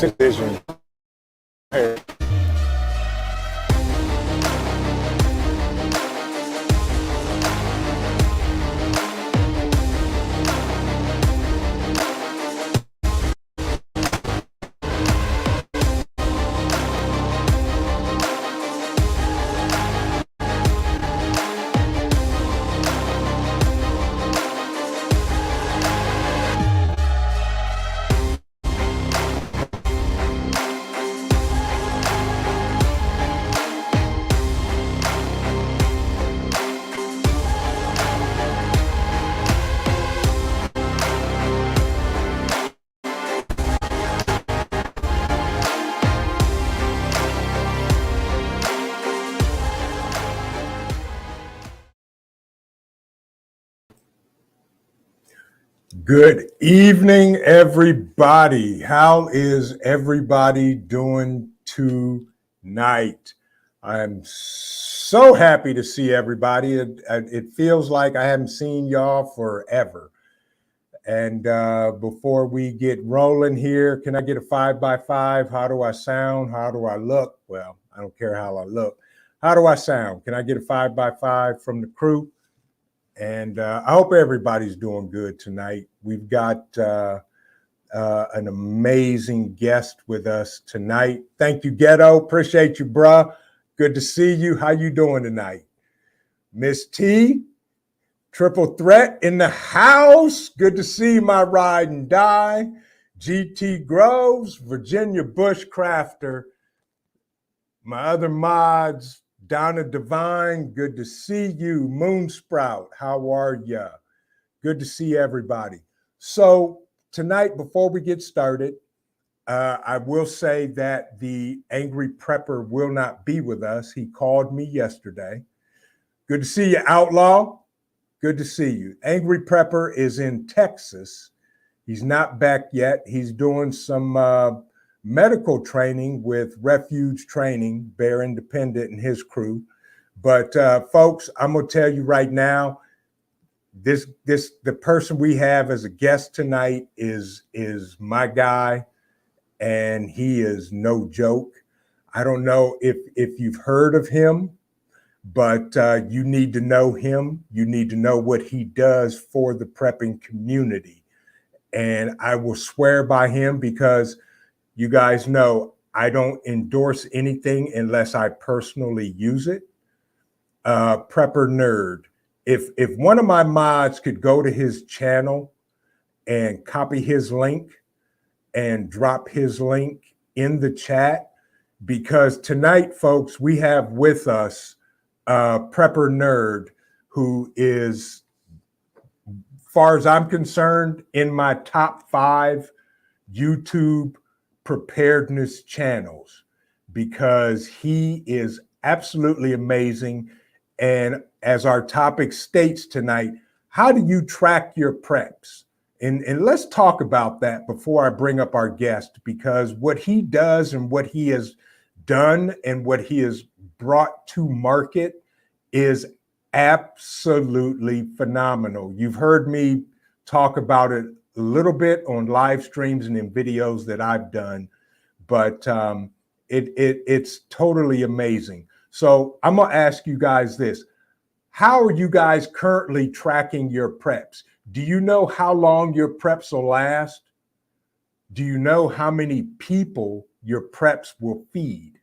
decision. Good evening, everybody. How is everybody doing tonight? I'm so happy to see everybody. It feels like I haven't seen y'all forever. And before we get rolling here, can I get a 5x5? How do I sound? How do I look? Well, I don't care how I look. How do I sound? Can I get a 5x5 from the crew? And I hope everybody's doing good tonight. We've got an amazing guest with us tonight. Thank you, Ghetto. Appreciate you, bruh. Good to see you. How you doing tonight? Miss T, Triple Threat in the house. Good to see my ride and die. GT Groves, Virginia Bushcrafter. My other mods, Donna Divine, good to see you. Moonsprout, how are ya? Good to see everybody. So tonight, before we get started, I will say that the Angry Prepper will not be with us. He called me yesterday. Good to see you, Outlaw. Good to see you. Angry Prepper is in Texas. He's not back yet. He's doing some medical training with Refuge Training, Bear Independent and his crew. But folks, I'm gonna tell you right now, the person we have as a guest tonight is my guy, and he is no joke. I don't know if you've heard of him, but you need to know him. You need to know what he does for the prepping community. And I will swear by him because you guys know I don't endorse anything unless I personally use it. Prepper Nerd. If one of my mods could go to his channel and copy his link and drop his link in the chat, because tonight, folks, we have with us Prepper Nerd, who is, far as I'm concerned, in my top 5 YouTube preparedness channels, because he is absolutely amazing. And as our topic states tonight, how do you track your preps? And let's talk about that before I bring up our guest, because what he does and what he has done and what he has brought to market is absolutely phenomenal. You've heard me talk about it a little bit on live streams and in videos that I've done, but it's totally amazing. So I'm gonna ask you guys this. How are you guys currently tracking your preps? Do you know how long your preps will last? Do you know how many people your preps will feed?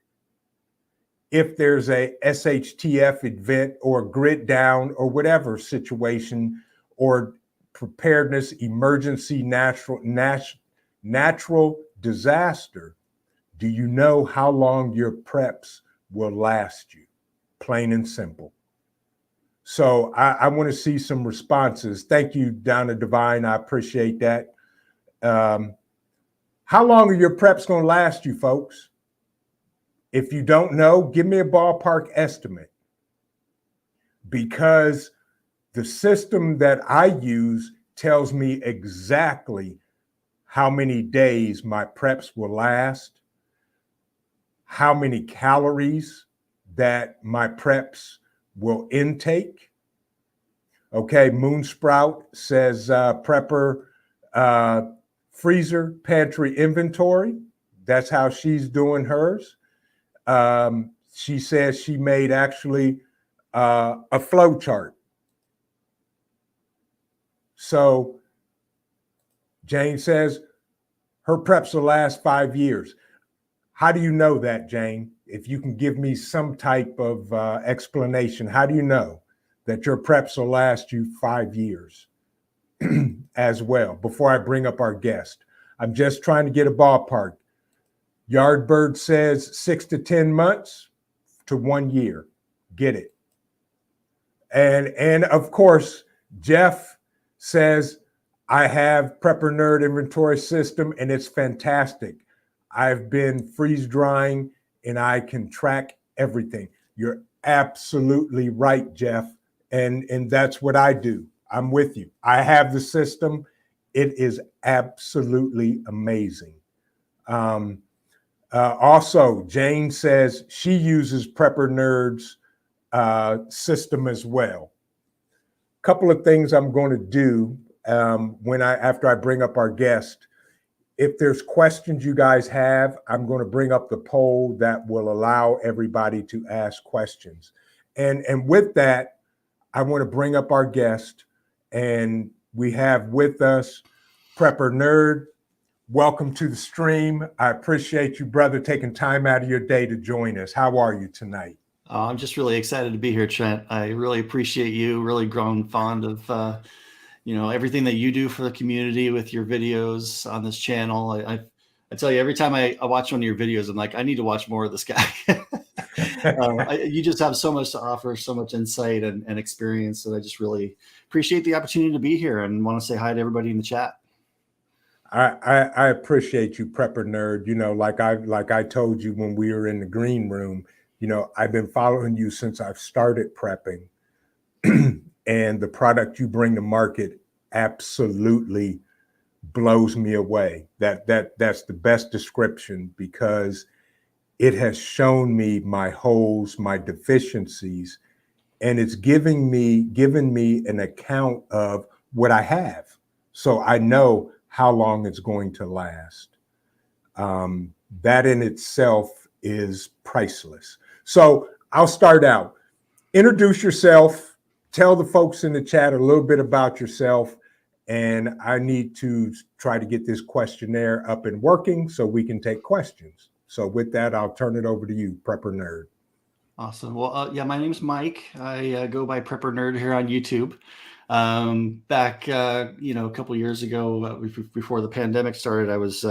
If there's a SHTF event or grid down or whatever situation, or preparedness, emergency, natural disaster, do you know how long your preps will last you? Plain and simple. So I want to see some responses. Thank you, Donna Divine. I appreciate that. How long are your preps going to last you, folks? If you don't know, give me a ballpark estimate, because the system that I use tells me exactly how many days my preps will last, how many calories that my preps will intake. Okay, Moonsprout says prepper freezer pantry inventory. that's how she's doing hers. She says she made actually a flow chart. So Jane says her preps will last 5 years. How do you know that, Jane? If you can give me some type of explanation, how do you know that your preps will last you 5 years as well? Before I bring up our guest, I'm just trying to get a ballpark. Yardbird says 6 to 10 months to 1 year. Get it? And of course, Jeff says, I have Prepper Nerd inventory system and it's fantastic. I've been freeze drying and I can track everything. You're absolutely right, Jeff. And that's what I do. I'm with you. I have the system. It is absolutely amazing. Also, Jane says she uses Prepper Nerd's system as well. A couple of things I'm going to do after I bring up our guest. If there's questions you guys have, I'm going to bring up the poll that will allow everybody to ask questions. And with that, I want to bring up our guest, and we have with us Prepper Nerd. Welcome to the stream. I appreciate you, brother, taking time out of your day to join us. How are you tonight? I'm just really excited to be here, Trent. I really appreciate you. Really grown fond of everything that you do for the community with your videos on this channel. I tell you, every time I watch one of your videos, I'm like, I need to watch more of this guy. You just have so much to offer, so much insight and experience that I just really appreciate the opportunity to be here and want to say hi to everybody in the chat. I appreciate you, Prepper Nerd. Like I told you when we were in the green room, I've been following you since I've started prepping. And the product you bring to market absolutely blows me away. That's the best description, because it has shown me my holes, my deficiencies, and it's given me an account of what I have. So I know how long it's going to last. That in itself is priceless. So I'll start out. Introduce yourself. Tell the folks in the chat a little bit about yourself. And I need to try to get this questionnaire up and working so we can take questions. So with that, I'll turn it over to you, Prepper Nerd. Awesome. Well, yeah, my name's Mike. I go by Prepper Nerd here on YouTube. Back, a couple years ago, before the pandemic started, I was,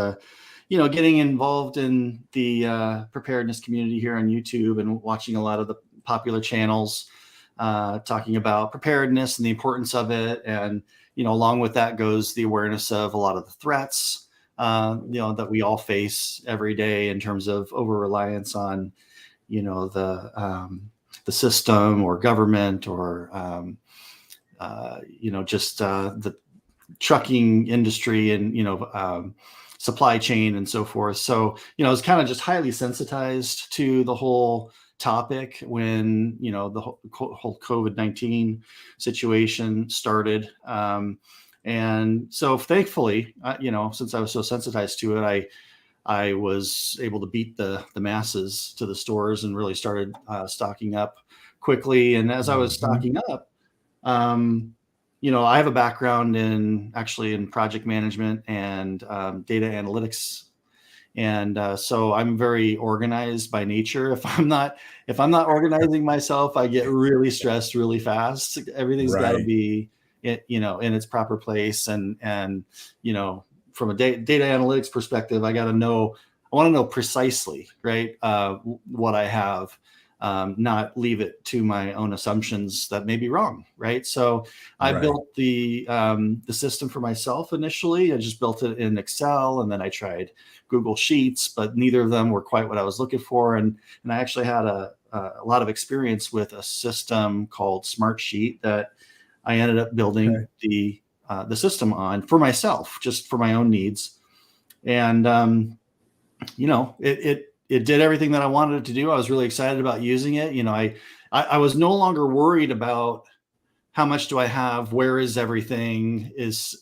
getting involved in the preparedness community here on YouTube and watching a lot of the popular channels talking about preparedness and the importance of it. And, along with that goes the awareness of a lot of the threats, that we all face every day in terms of over-reliance on, the system or government or, just the trucking industry and, supply chain and so forth. So, I was kind of just highly sensitized to the whole topic when, the whole COVID-19 situation started. And so thankfully, since I was so sensitized to it, I was able to beat the masses to the stores and really started stocking up quickly. And as I was stocking up, I have a background in project management and data analytics. And so I'm very organized by nature. If I'm not organizing myself, I get really stressed really fast. Everything's got to be, in its proper place. And from a data analytics perspective, I want to know precisely, right, what I have. Not leave it to my own assumptions that may be wrong, right? So I built the system for myself initially. I just built it in Excel, and then I tried Google Sheets, but neither of them were quite what I was looking for. And I actually had a lot of experience with a system called Smartsheet that I ended up building the system on for myself, just for my own needs. And it did everything that I wanted it to do. I was really excited about using it. I was no longer worried about how much do I have? Where is everything? Is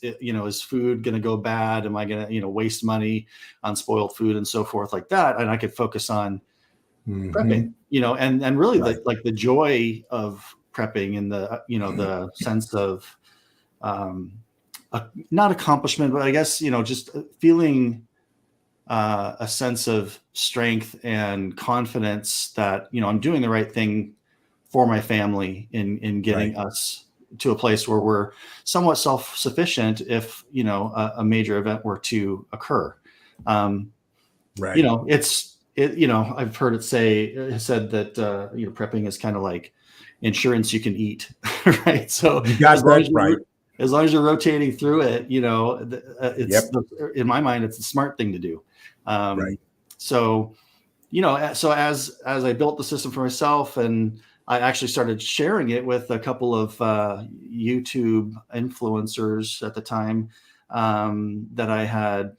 food going to go bad? Am I going to, waste money on spoiled food and so forth like that? And I could focus on prepping, and really Right. the joy of prepping and the sense of, not accomplishment, but I guess, just feeling a sense of strength and confidence that, I'm doing the right thing for my family in getting us to a place where we're somewhat self-sufficient if, a major event were to occur. Right. I've heard it said that, prepping is kind of like insurance you can eat, right? So You got that right. as long as you're rotating through it, in my mind, it's a smart thing to do. Right. So, so as I built the system for myself, and I actually started sharing it with a couple of YouTube influencers at the time, that I had,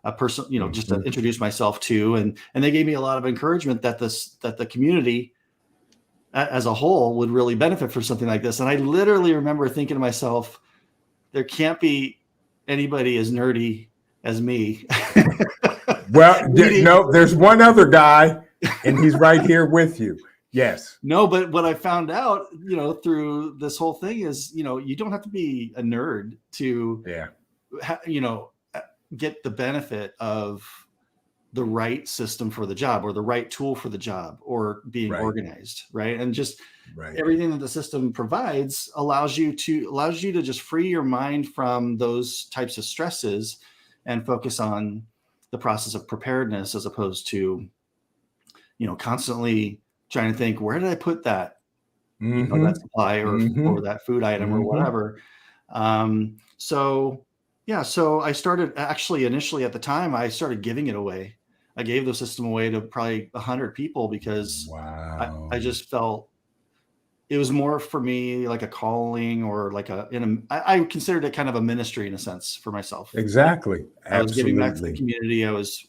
a person, just to introduce myself to, and they gave me a lot of encouragement that the community as a whole would really benefit from something like this. And I literally remember thinking to myself, there can't be anybody as nerdy as me. Well, no, there's one other guy, and he's right here with you. Yes. No, but what I found out, through this whole thing is, you don't have to be a nerd to, get the benefit of the right system for the job, or the right tool for the job, or being organized, right? And just everything that the system provides allows you to just free your mind from those types of stresses and focus on the process of preparedness, as opposed to, constantly trying to think, where did I put that, that supply or that food item or whatever. So I started, actually, initially at the time, I started giving it away. I gave the system away to probably 100 people because I just felt it was more for me like a calling, or like I considered it kind of a ministry in a sense for myself. Exactly. I was giving back to the community. I was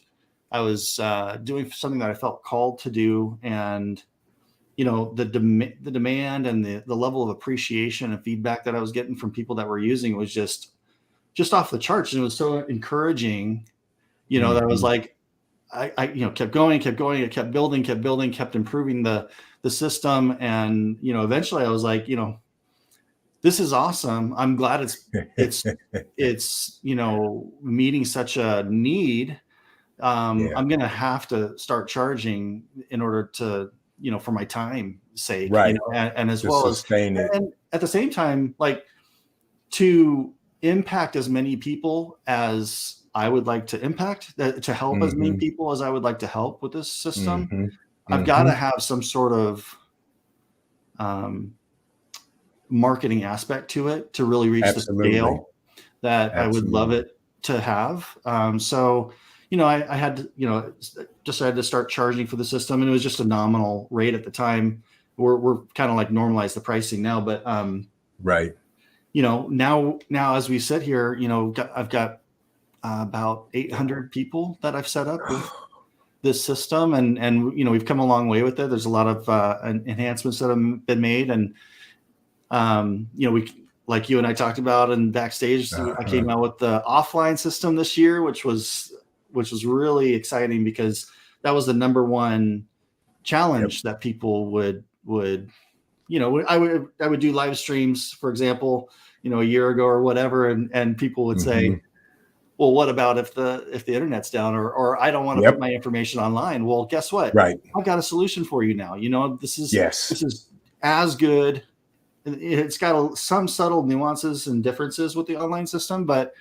doing something that I felt called to do, and the demand and the level of appreciation and feedback that I was getting from people that were using it was just off the charts. And it was so encouraging, that I was like, I kept going. I kept building, kept improving the system. And, eventually I was like, this is awesome. I'm glad it's meeting such a need. I'm going to have to start charging in order to, for my time sake, and as well as sustain it. And at the same time, like, to impact as many people as I would like to impact, to help as many people as I would like to help with this system, I've got to have some sort of marketing aspect to it to really reach the scale that I would love it to have. So, I had to, decided to start charging for the system, and it was just a nominal rate at the time. We're kind of like normalized the pricing now, but now as we sit here, I've got about 800 people that I've set up with this system, and we've come a long way with it. There's a lot of enhancements that have been made, and we, like you and I talked about, and backstage, I came out with the offline system this year, which was really exciting, because that was the number one challenge that people would I would do live streams, for example, a year ago or whatever, and people would say, well, what about if the internet's down, or I don't want to put my information online? Well, guess what? I've got a solution for you now. This is as good. It's got some subtle nuances and differences with the online system, but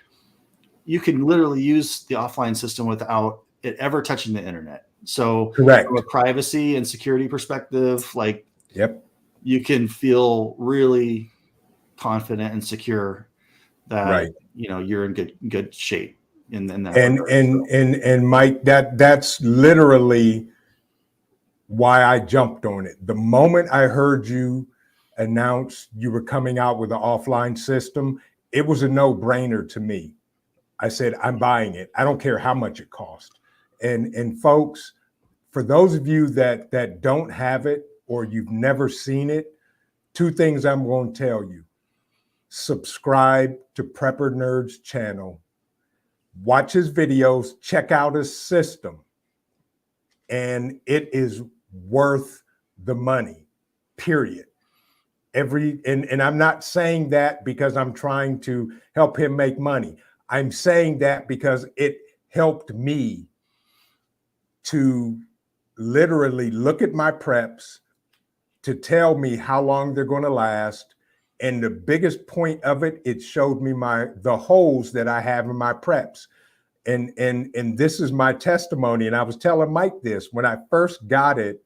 you can literally use the offline system without it ever touching the internet. So from a privacy and security perspective, like, you can feel really confident and secure that you're in good shape in that regard. And Mike, that's literally why I jumped on it. The moment I heard you announce you were coming out with an offline system, it was a no-brainer to me. I said, I'm buying it. I don't care how much it costs. And folks, for those of you that don't have it, or you've never seen it, two things I'm going to tell you. Subscribe to Prepper Nerd's channel. Watch his videos. Check out his system. And it is worth the money, period. And I'm not saying that because I'm trying to help him make money. I'm saying that because it helped me to literally look at my preps, to tell me how long they're going to last. And the biggest point of it, it showed me the holes that I have in my preps. And this is my testimony. And I was telling Mike this, when I first got it,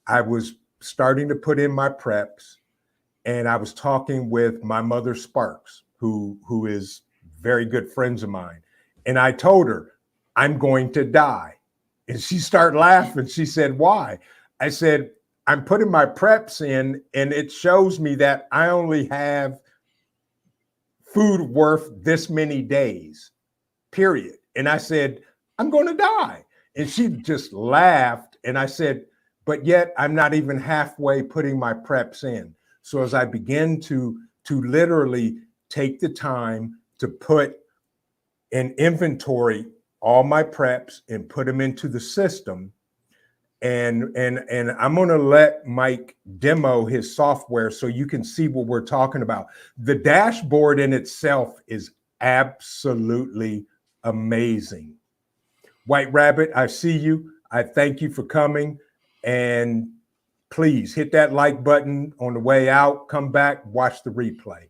I was starting to put in my preps, and I was talking with my mother Sparks, who is very good friends of mine. And I told her, I'm going to die. And she started laughing. She said, why? I said, I'm putting my preps in, and it shows me that I only have food worth this many days, period. And I said, I'm going to die. And she just laughed. And I said, but yet I'm not even halfway putting my preps in. So as I begin to literally take the time to put in inventory all my preps and put them into the system, and I'm going to let Mike demo his software so you can see what we're talking about. The dashboard in itself is absolutely amazing. White Rabbit, I see you. I thank you for coming. And please hit that like button on the way out. Come back, watch the replay.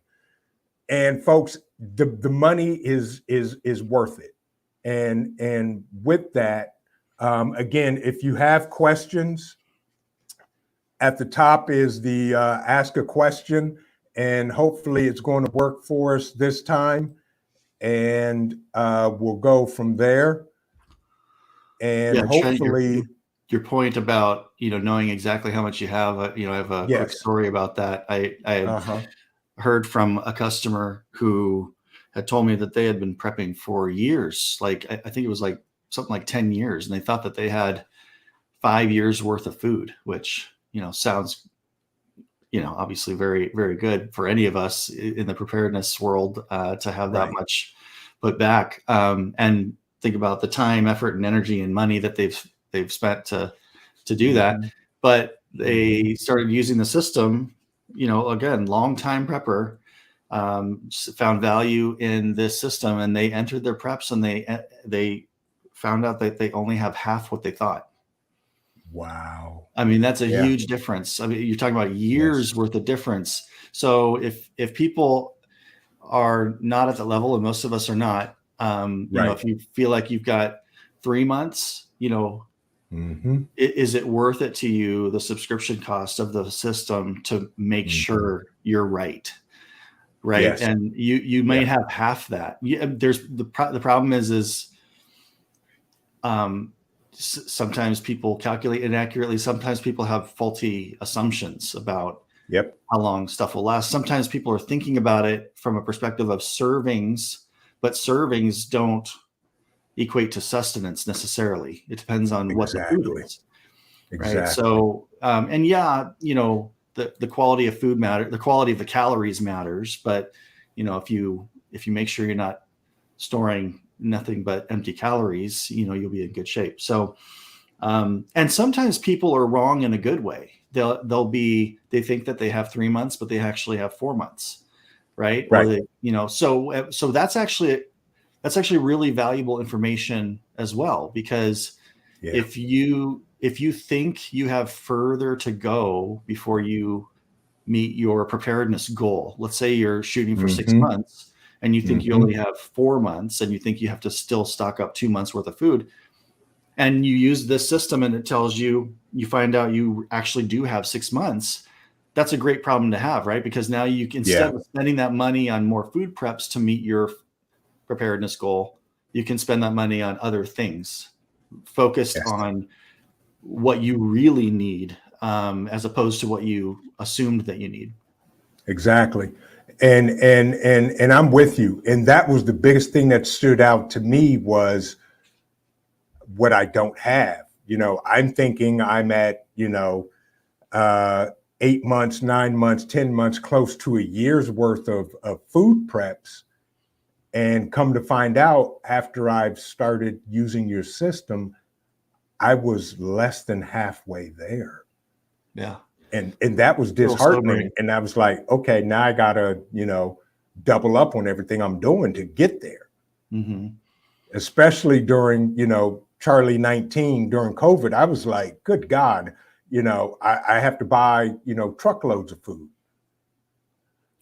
And folks, the money is worth it. And with that, again, if you have questions, at the top is the ask a question, and hopefully it's going to work for us this time. And we'll go from there. And Yeah, hopefully, Trent, your point about knowing exactly how much you have. I have a quick story about that. I had heard from a customer who had told me that they had been prepping for years. Like I think it was like something like 10 years, and they thought that they had 5 years worth of food, which sounds obviously very, very good for any of us in the preparedness world to have that much put back. And think about the time, effort, and energy and money that they've spent to do that. But they started using the system, again, long time prepper, found value in this system, and they entered their preps, and they found out that they only have half what they thought. Wow. I mean, that's a huge difference. I mean, you're talking about years worth of difference. So if people are not at the level, and most of us are not, if you feel like you've got 3 months, is it worth it to you, the subscription cost of the system, to make sure you're right? Yes. And you may have half that. There's the problem is sometimes people calculate inaccurately. Sometimes people have faulty assumptions about how long stuff will last. Sometimes people are thinking about it from a perspective of servings, but servings don't equate to sustenance necessarily. It depends on what the food is. Right. So, and the quality of food matters. The quality of the calories matters. But, if you make sure you're not storing nothing but empty calories, you'll be in good shape. So, and sometimes people are wrong in a good way. They think that they have 3 months, but they actually have 4 months. Right. Or so that's actually really valuable information as well, because if you think you have further to go before you meet your preparedness goal, let's say you're shooting for 6 months, and you think you only have 4 months, and you think you have to still stock up 2 months worth of food, and you use this system and it tells you find out you actually do have 6 months, that's a great problem to have, right? Because now you can, instead of spending that money on more food preps to meet your preparedness goal, you can spend that money on other things focused on what you really need, as opposed to what you assumed that you need. Exactly. And I'm with you. And that was the biggest thing that stood out to me, was what I don't have. I'm thinking I'm at, 8 months, 9 months, 10 months, close to a year's worth of food preps. And come to find out, after I've started using your system, I was less than halfway there. Yeah. And that was disheartening. And I was like, okay, now I gotta, double up on everything I'm doing to get there. Mm-hmm. Especially during, Charlie 19 during COVID, I was like, good God, I have to buy, truckloads of food.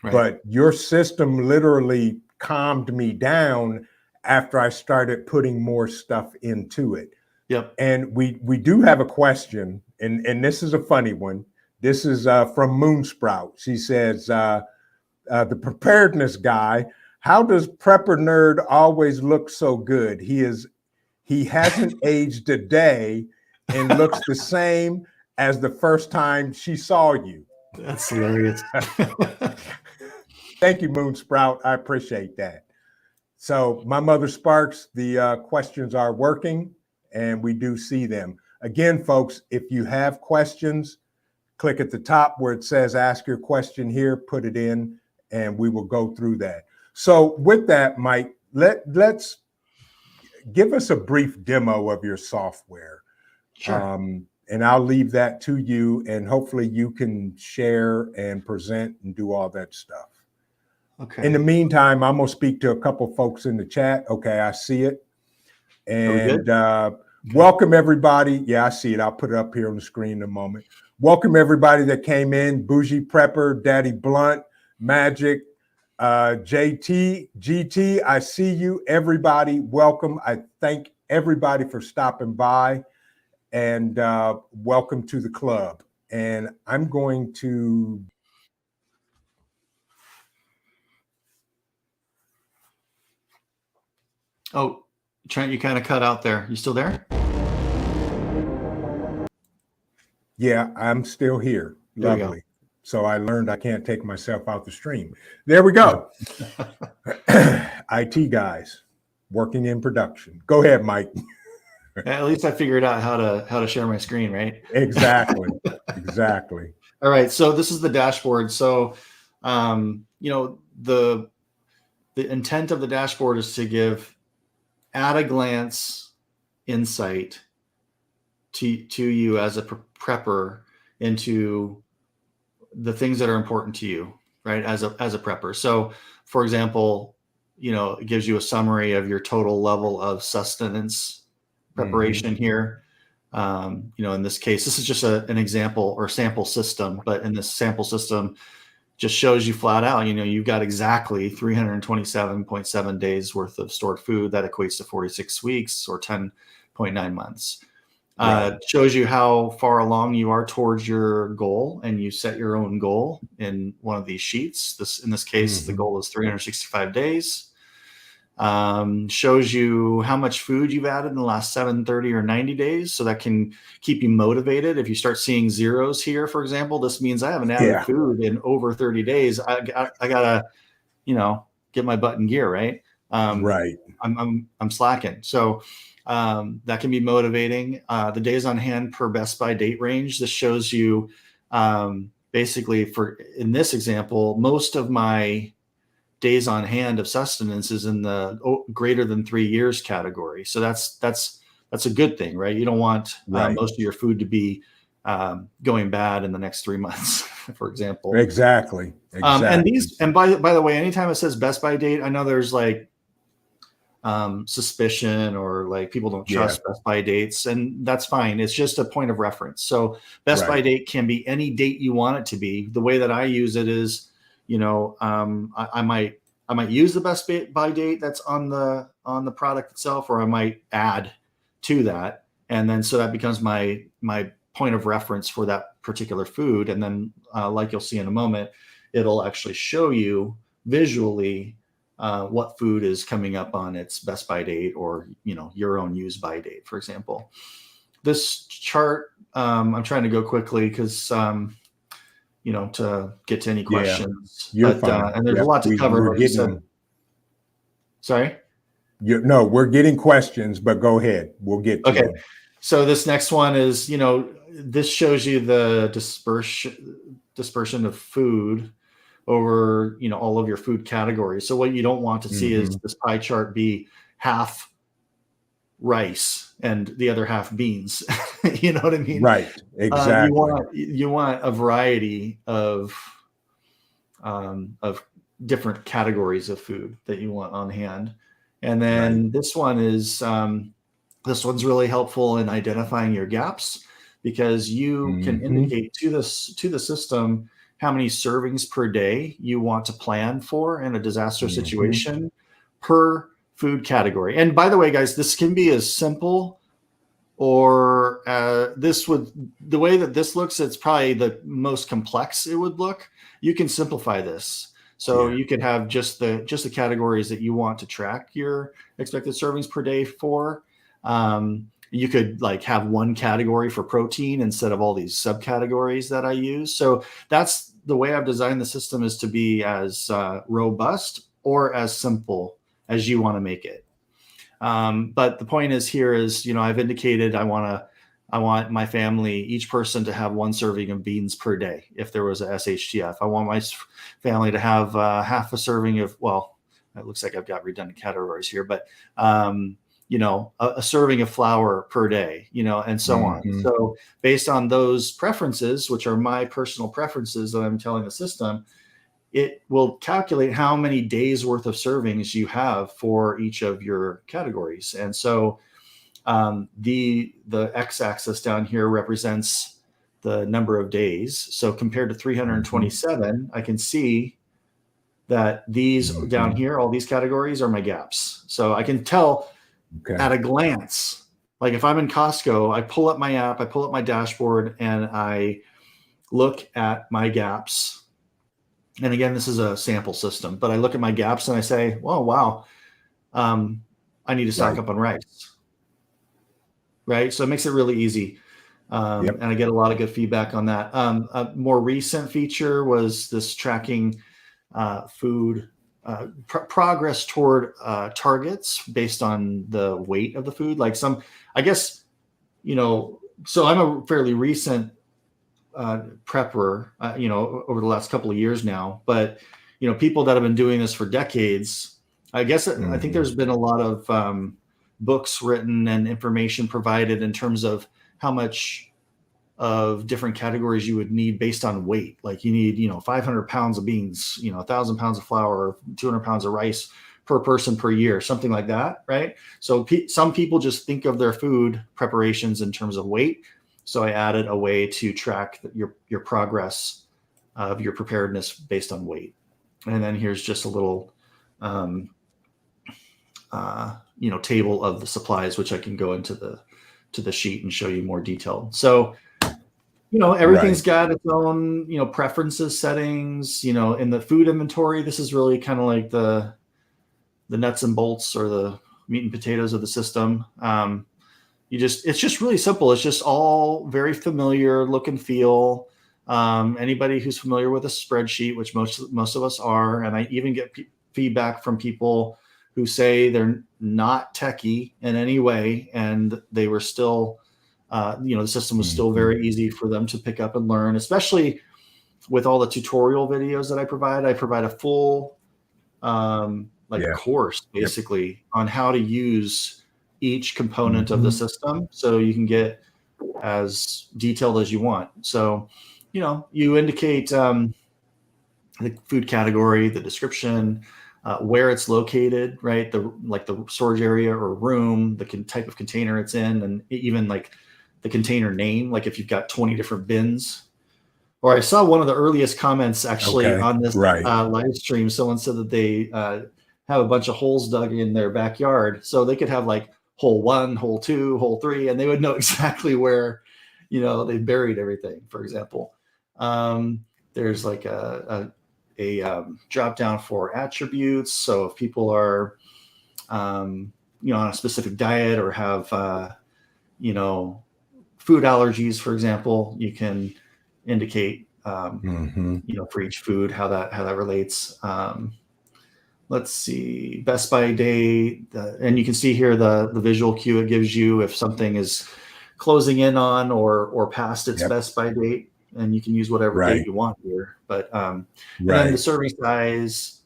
Right. But your system literally calmed me down after I started putting more stuff into it. Yep. And we do have a question, and this is a funny one. This is from Moonsprout. She says, the preparedness guy, how does Prepper Nerd always look so good? He hasn't aged a day and looks the same as the first time she saw you. That's hilarious. Thank you, Moonsprout. I appreciate that. So my mother Sparks, the questions are working and we do see them. Again, folks, if you have questions, click at the top where it says ask your question here, put it in, and we will go through that. So with that, Mike, let's give us a brief demo of your software. Sure. And I'll leave that to you, and hopefully you can share and present and do all that stuff. Okay. In the meantime, I'm going to speak to a couple folks in the chat. Okay, I see it. And welcome everybody. Yeah, I see it. I'll put it up here on the screen in a moment. Welcome everybody that came in. Bougie Prepper, Daddy Blunt, Magic, JT, GT. I see you. Everybody, welcome. I thank everybody for stopping by, and welcome to the club. And I'm going to... Oh, Trent, you kind of cut out there. You still there? Yeah, I'm still here. Lovely. So I learned I can't take myself out the stream. There we go. IT guys working in production. Go ahead, Mike. At least I figured out how to share my screen, right? Exactly. Exactly. All right. So this is the dashboard. So, the intent of the dashboard is to give at a glance insight to you as a prepper into the things that are important to you, right? As a prepper. So for example, it gives you a summary of your total level of sustenance preparation here. In this case, this is just an example or sample system, but in this sample system just shows you flat out, you've got exactly 327.7 days worth of stored food. That equates to 46 weeks or 10.9 months. Right. Shows you how far along you are towards your goal, and you set your own goal in one of these sheets. In this case, the goal is 365 days. Shows you how much food you've added in the last 7, 30, or 90 days. So that can keep you motivated. If you start seeing zeros here, for example, this means I haven't added food in over 30 days. I gotta, get my butt in gear, right? Right. I'm slacking. So that can be motivating. The days on hand per Best By date range. This shows you basically in this example, most of my days on hand of sustenance is in the greater than 3 years category. So that's a good thing, right? You don't want most of your food to be going bad in the next 3 months, for example. Exactly. And by the way, anytime it says Best By date, I know there's like suspicion or like people don't trust Best By dates, and that's fine. It's just a point of reference. So Best By date can be any date you want it to be. The way that I use it is, I might use the Best By date that's on the product itself, or I might add to that, and then so that becomes my point of reference for that particular food. And then, like you'll see in a moment, it'll actually show you visually what food is coming up on its Best By date, or your own use by date, for example. This chart, I'm trying to go quickly because to get to any questions. You're fine. And there's a lot to cover. We're getting, sorry? We're getting questions, but go ahead. We'll get to them. So this next one is, this shows you the dispersion of food over, all of your food categories. So what you don't want to see is this pie chart be half rice and the other half beans. You know what I mean? Right. Exactly. You want a variety of different categories of food that you want on hand. And then this one is this one's really helpful in identifying your gaps, because you can indicate to the system how many servings per day you want to plan for in a disaster situation per food category. And by the way, guys, this can be as simple, or the way that this looks, it's probably the most complex it would look. You can simplify this. So you could have just the categories that you want to track your expected servings per day for. You could like have one category for protein instead of all these subcategories that I use. So that's the way I've designed the system, is to be as robust or as simple as you want to make it. But the point is here is, I've indicated I want my family, each person, to have one serving of beans per day. If there was a SHTF, I want my family to have half a serving of, well, it looks like I've got redundant categories here, but a serving of flour per day, and so on. So based on those preferences, which are my personal preferences that I'm telling the system, it will calculate how many days worth of servings you have for each of your categories. And so the x-axis down here represents the number of days. So compared to 327, I can see that these down here, all these categories are my gaps. So I can tell at a glance, like if I'm in Costco, I pull up my app, I pull up my dashboard, and I look at my gaps. And again, this is a sample system, but I look at my gaps and I say, "Oh, wow, I need to stock up on rice." Right. So it makes it really easy. And I get a lot of good feedback on that. A more recent feature was this tracking food progress toward targets based on the weight of the food. Like so I'm a fairly recent prepper, over the last couple of years now, but, people that have been doing this for decades, I guess, I think there's been a lot of books written and information provided in terms of how much of different categories you would need based on weight. Like you need, 500 pounds of beans, 1,000 pounds of flour, 200 pounds of rice per person per year, something like that. Right. So some people just think of their food preparations in terms of weight. So I added a way to track your progress of your preparedness based on weight. And then here's just a little, table of the supplies, which I can go into the sheet and show you more detailed. So, everything's got its own, preferences, settings, in the food inventory. This is really kind of like the nuts and bolts, or the meat and potatoes of the system. It's just really simple. It's just all very familiar look and feel. Anybody who's familiar with a spreadsheet, which most of us are, and I even get feedback from people who say they're not techie in any way, and they were still, the system was still very easy for them to pick up and learn, especially with all the tutorial videos that I provide. I provide a full course basically on how to use each component of the system, so you can get as detailed as you want. So, you indicate the food category, the description, where it's located, right? The storage area or room, the type of container it's in, and even like the container name, like if you've got 20 different bins. Or I saw one of the earliest comments actually on this live stream. Someone said that they have a bunch of holes dug in their backyard, so they could have like hole 1, hole 2, hole 3, and they would know exactly where, they buried everything, for example. There's like a drop down for attributes. So if people are, on a specific diet or have, food allergies, for example, you can indicate, for each food, how that relates. Let's see, best by day, and you can see here the visual cue it gives you if something is closing in on or past its Yep. best by date, and you can use whatever Right. date you want here. But and Right. then the serving size,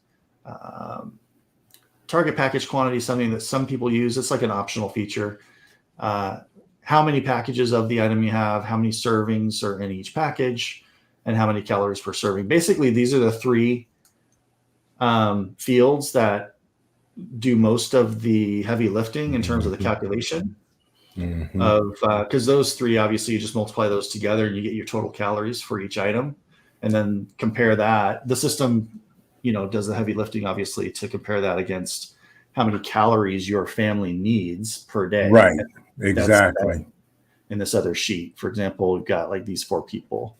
target package quantity is something that some people use. It's like an optional feature. How many packages of the item you have, how many servings are in each package, and how many calories per serving. Basically, these are the three fields that do most of the heavy lifting in terms of the calculation of, because those three, obviously, you just multiply those together and you get your total calories for each item, and then compare that. The system, does the heavy lifting, obviously, to compare that against how many calories your family needs per day. Right. And Exactly. in this other sheet, for example, we've got like these 4 people.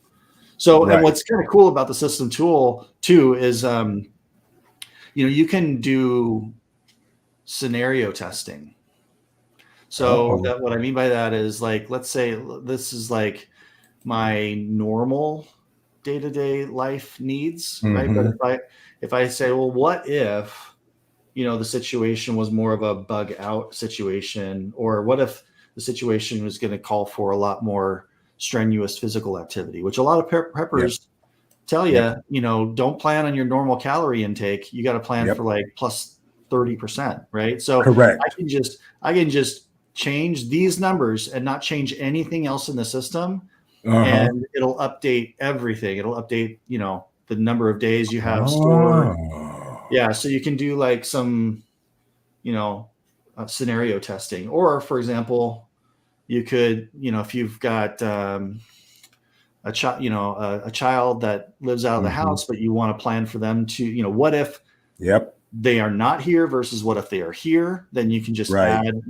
So, Right. and what's kind of cool about the system tool too is, you can do scenario testing. So that what I mean by that is, like, let's say this is like my normal day-to-day life needs, right? But if I say, well, what if, the situation was more of a bug out situation, or what if the situation was going to call for a lot more strenuous physical activity, which a lot of preppers tell you, don't plan on your normal calorie intake. You got to plan for like plus 30%, right? So correct. I can just change these numbers and not change anything else in the system, and it'll update everything. It'll update, the number of days you have stored. Yeah, so you can do like some, scenario testing, or for example, you could, if you've got a child that lives out of the house, but you want to plan for them to, what if they are not here versus what if they are here? Then you can just add,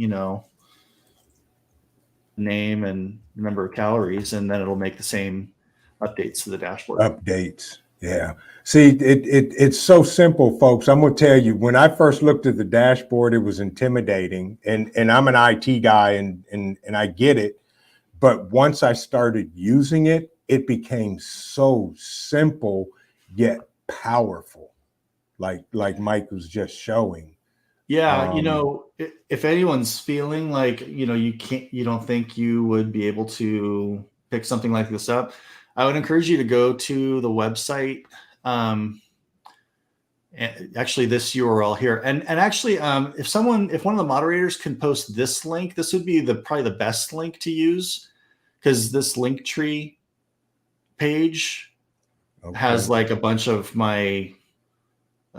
name and number of calories, and then it'll make the same updates to the dashboard. Updates. Yeah. See, it's so simple, folks. I'm going to tell you, when I first looked at the dashboard, it was intimidating, and I'm an IT guy, and I get it. But once I started using it, it became so simple yet powerful, like Mike was just showing. Yeah, if anyone's feeling like, you don't think you would be able to pick something like this up, I would encourage you to go to the website. Actually, this URL here, and actually, if one of the moderators can post this link, this would be probably the best link to use, because this link tree page has like a bunch of my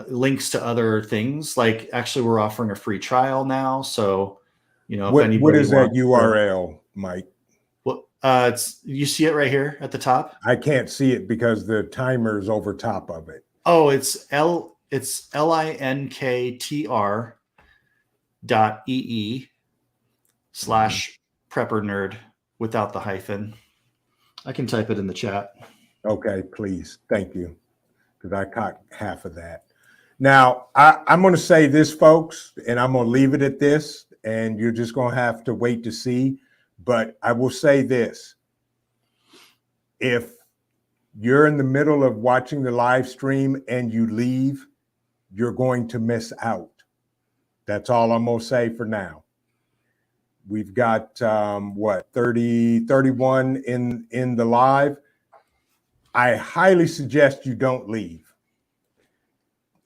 links to other things. Like, actually, we're offering a free trial now, so if anybody what is that wants URL, Mike? Well, you see it right here at the top. I can't see it because the timer's over top of it. Oh, it's linktr.ee/preppernerd without the hyphen. I can type it in the chat. Okay, please. Thank you. Because I caught half of that. Now, I'm going to say this, folks, and I'm going to leave it at this, and you're just going to have to wait to see. But I will say this. If you're in the middle of watching the live stream and you leave, you're going to miss out. That's all I'm going to say for now. We've got, 31 in the live. I highly suggest you don't leave.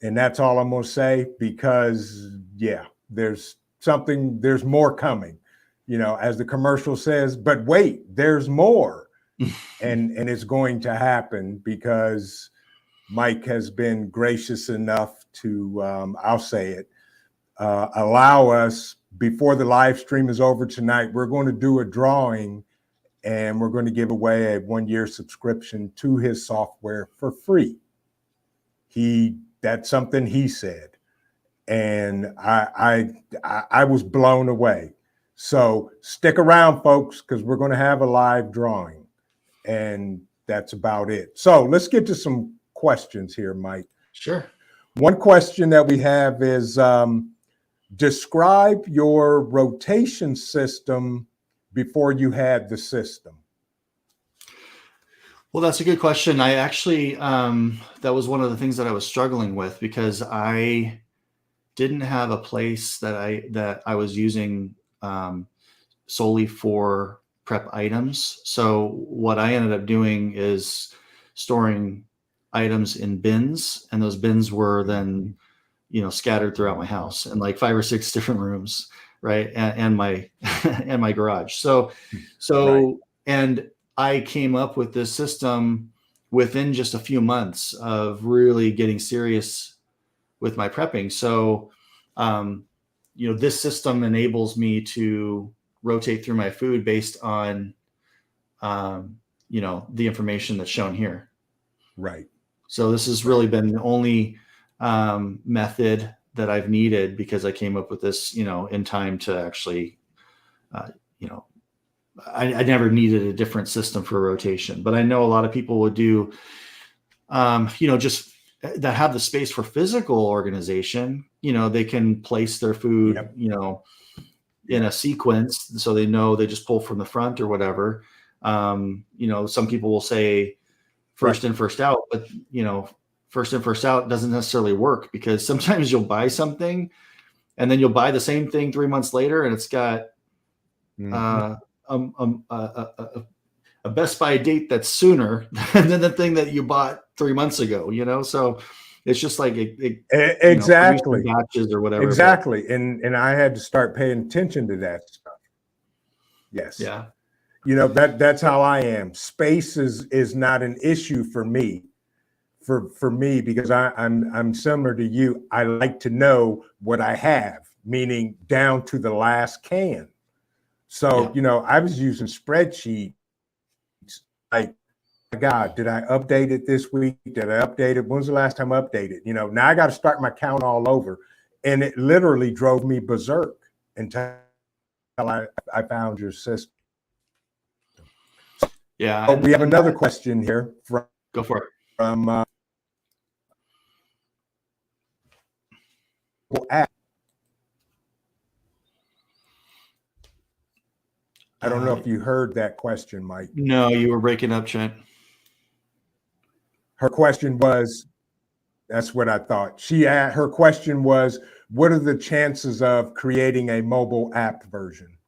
And that's all I'm going to say, because, there's more coming, as the commercial says, but wait, there's more. and it's going to happen, because Mike has been gracious enough to, I'll say it, allow us, before the live stream is over tonight, we're going to do a drawing, and we're going to give away a 1-year subscription to his software for free. That's something he said, and I was blown away. So stick around, folks, because we're going to have a live drawing, and that's about it. So let's get to some questions here, Mike. Sure. One question that we have is, describe your rotation system before you had the system. Well, that's a good question. I actually, that was one of the things that I was struggling with, because I didn't have a place that I was using solely for prep items. So what I ended up doing is storing items in bins, and those bins were then, scattered throughout my house in like 5 or 6 different rooms, right? And my and my garage. So Right. and I came up with this system within just a few months of really getting serious with my prepping. So, this system enables me to rotate through my food based on, the information that's shown here. Right. So this has really been the only method that I've needed, because I came up with this, in time to actually, uh, you know, I never needed a different system for rotation. But I know a lot of people would do, just that have the space for physical organization. They can place their food, Yep. in a sequence, so they know they just pull from the front or whatever. Some people will say first in, first out, but first in, first out doesn't necessarily work, because sometimes you'll buy something and then you'll buy the same thing 3 months later, and it's got Mhm. a Best By date that's sooner than the thing that you bought 3 months ago. So it's just like producing Exactly. batches or whatever. But Exactly. And I had to start paying attention to that stuff. Yes. yeah, That's how I am. Space is not an issue for me. For me, because I'm similar to you. I like to know what I have, meaning down to the last can. So, yeah. I was using spreadsheets like, my God, did I update it this week? Did I update it? When was the last time I updated? Now I got to start my count all over. And it literally drove me berserk until I found your system. Yeah. Oh, we have another question here Go for it. from app. I don't know if you heard that question, Mike. No, you were breaking up, Trent. Her question was, that's what I thought. Her question was, what are the chances of creating a mobile app version?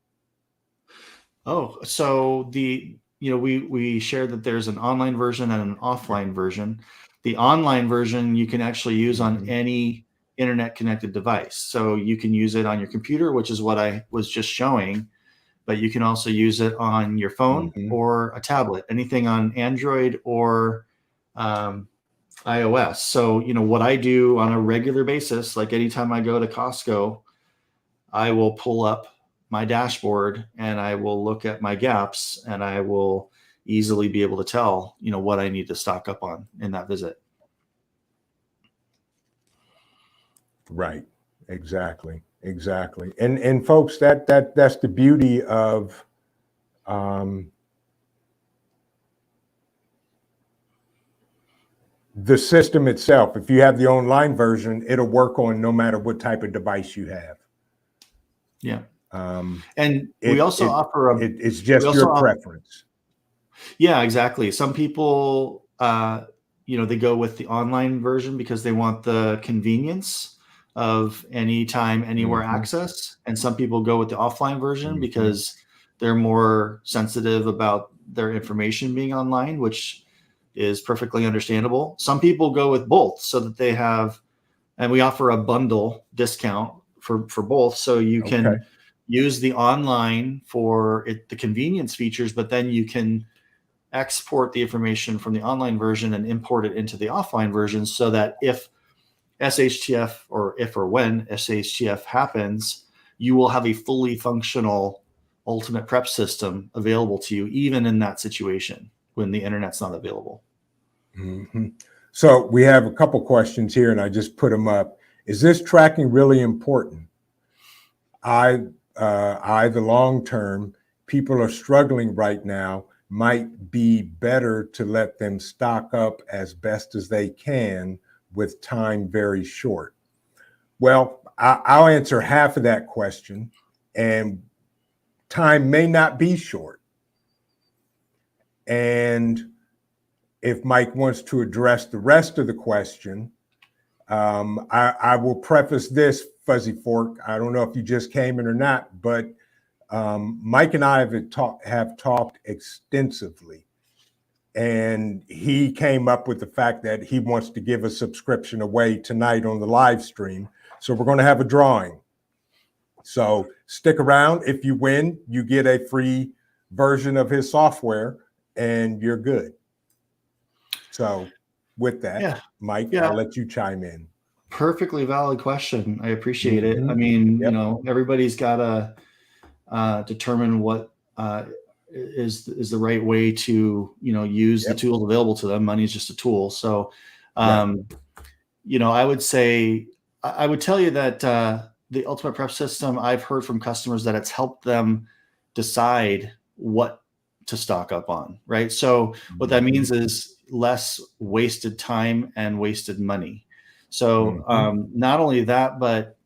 Oh, so we shared that there's an online version and an offline version. The online version you can actually use on any internet connected device. So you can use it on your computer, which is what I was just showing, but you can also use it on your phone or a tablet, anything on Android or iOS. So, what I do on a regular basis, like anytime I go to Costco, I will pull up my dashboard and I will look at my gaps, and I will easily be able to tell, what I need to stock up on in that visit. Right. Exactly. And folks, that's the beauty of the system itself. If you have the online version, it'll work on no matter what type of device you have. Yeah. And we also offer it's just your preference. Yeah, exactly. Some people, they go with the online version because they want the convenience of anytime, anywhere access. And some people go with the offline version because they're more sensitive about their information being online, which is perfectly understandable. Some people go with both so that they have, and we offer a bundle discount for both. So you can use the online for the convenience features, but then you can export the information from the online version and import it into the offline version, so that if SHTF or when SHTF happens, you will have a fully functional ultimate prep system available to you, even in that situation when the internet's not available. So we have a couple questions here, and I just put them up. Is this tracking really important? The long term, people are struggling right now. Might be better to let them stock up as best as they can with time very short. Well, I'll answer half of that question, and time may not be short. And if Mike wants to address the rest of the question, I will preface this, Fuzzy Fork. I don't know if you just came in or not, but Mike and I have talked extensively, and he came up with the fact that he wants to give a subscription away tonight on the live stream. So we're going to have a drawing. So stick around. If you win, you get a free version of his software and you're good. So with that, Mike, I'll let you chime in. Perfectly valid question. I appreciate it. I mean, everybody's got to determine what is the right way to, use the tools available to them. Money is just a tool. So, I would say, I would tell you that the Ultimate Prep System, I've heard from customers that it's helped them decide what to stock up on, right? So what that means is less wasted time and wasted money. So not only that, but,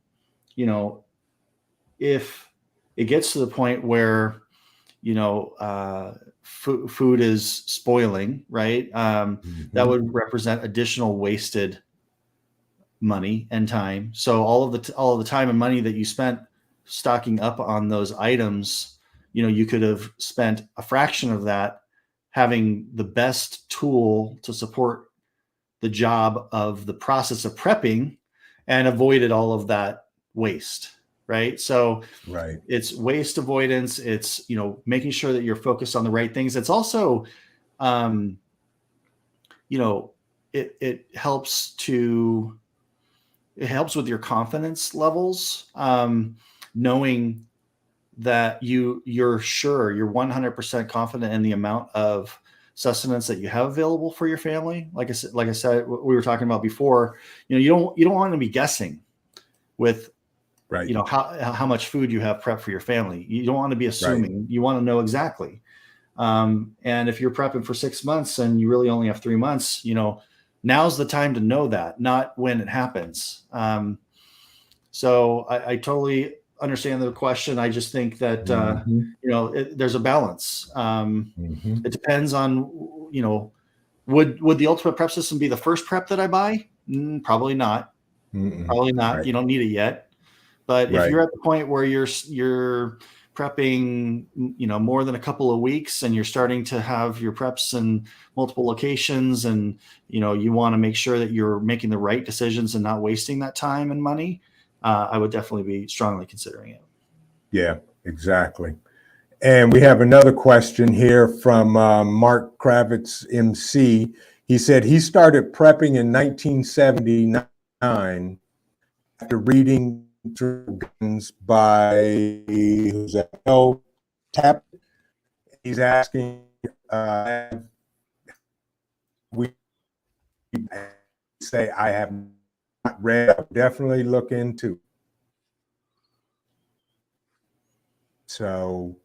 if it gets to the point where, food is spoiling, right? That would represent additional wasted money and time. So all of the time and money that you spent stocking up on those items, you could have spent a fraction of that having the best tool to support the job of the process of prepping and avoided all of that waste. Right. So it's waste avoidance. It's, making sure that you're focused on the right things. It's also, it helps with your confidence levels, knowing that you're 100% confident in the amount of sustenance that you have available for your family. Like I said, we were talking about before, you don't want to be guessing with, how much food you have prepped for your family. You don't want to be assuming. You want to know exactly. And if you're prepping for 6 months and you really only have 3 months, now's the time to know that, not when it happens. So I totally understand the question. I just think that, there's a balance. It depends on, would the Ultimate Prep System be the first prep that I buy? Probably not. Probably not. You don't need it yet. But if you're at the point where you're prepping, more than a couple of weeks and you're starting to have your preps in multiple locations and, you want to make sure that you're making the right decisions and not wasting that time and money, I would definitely be strongly considering it. Yeah, exactly. And we have another question here from Mark Kravitz, MC. He said he started prepping in 1979 after reading Guns by Mel Tappin. He's asking, we say I have not read. I'll definitely look into. So,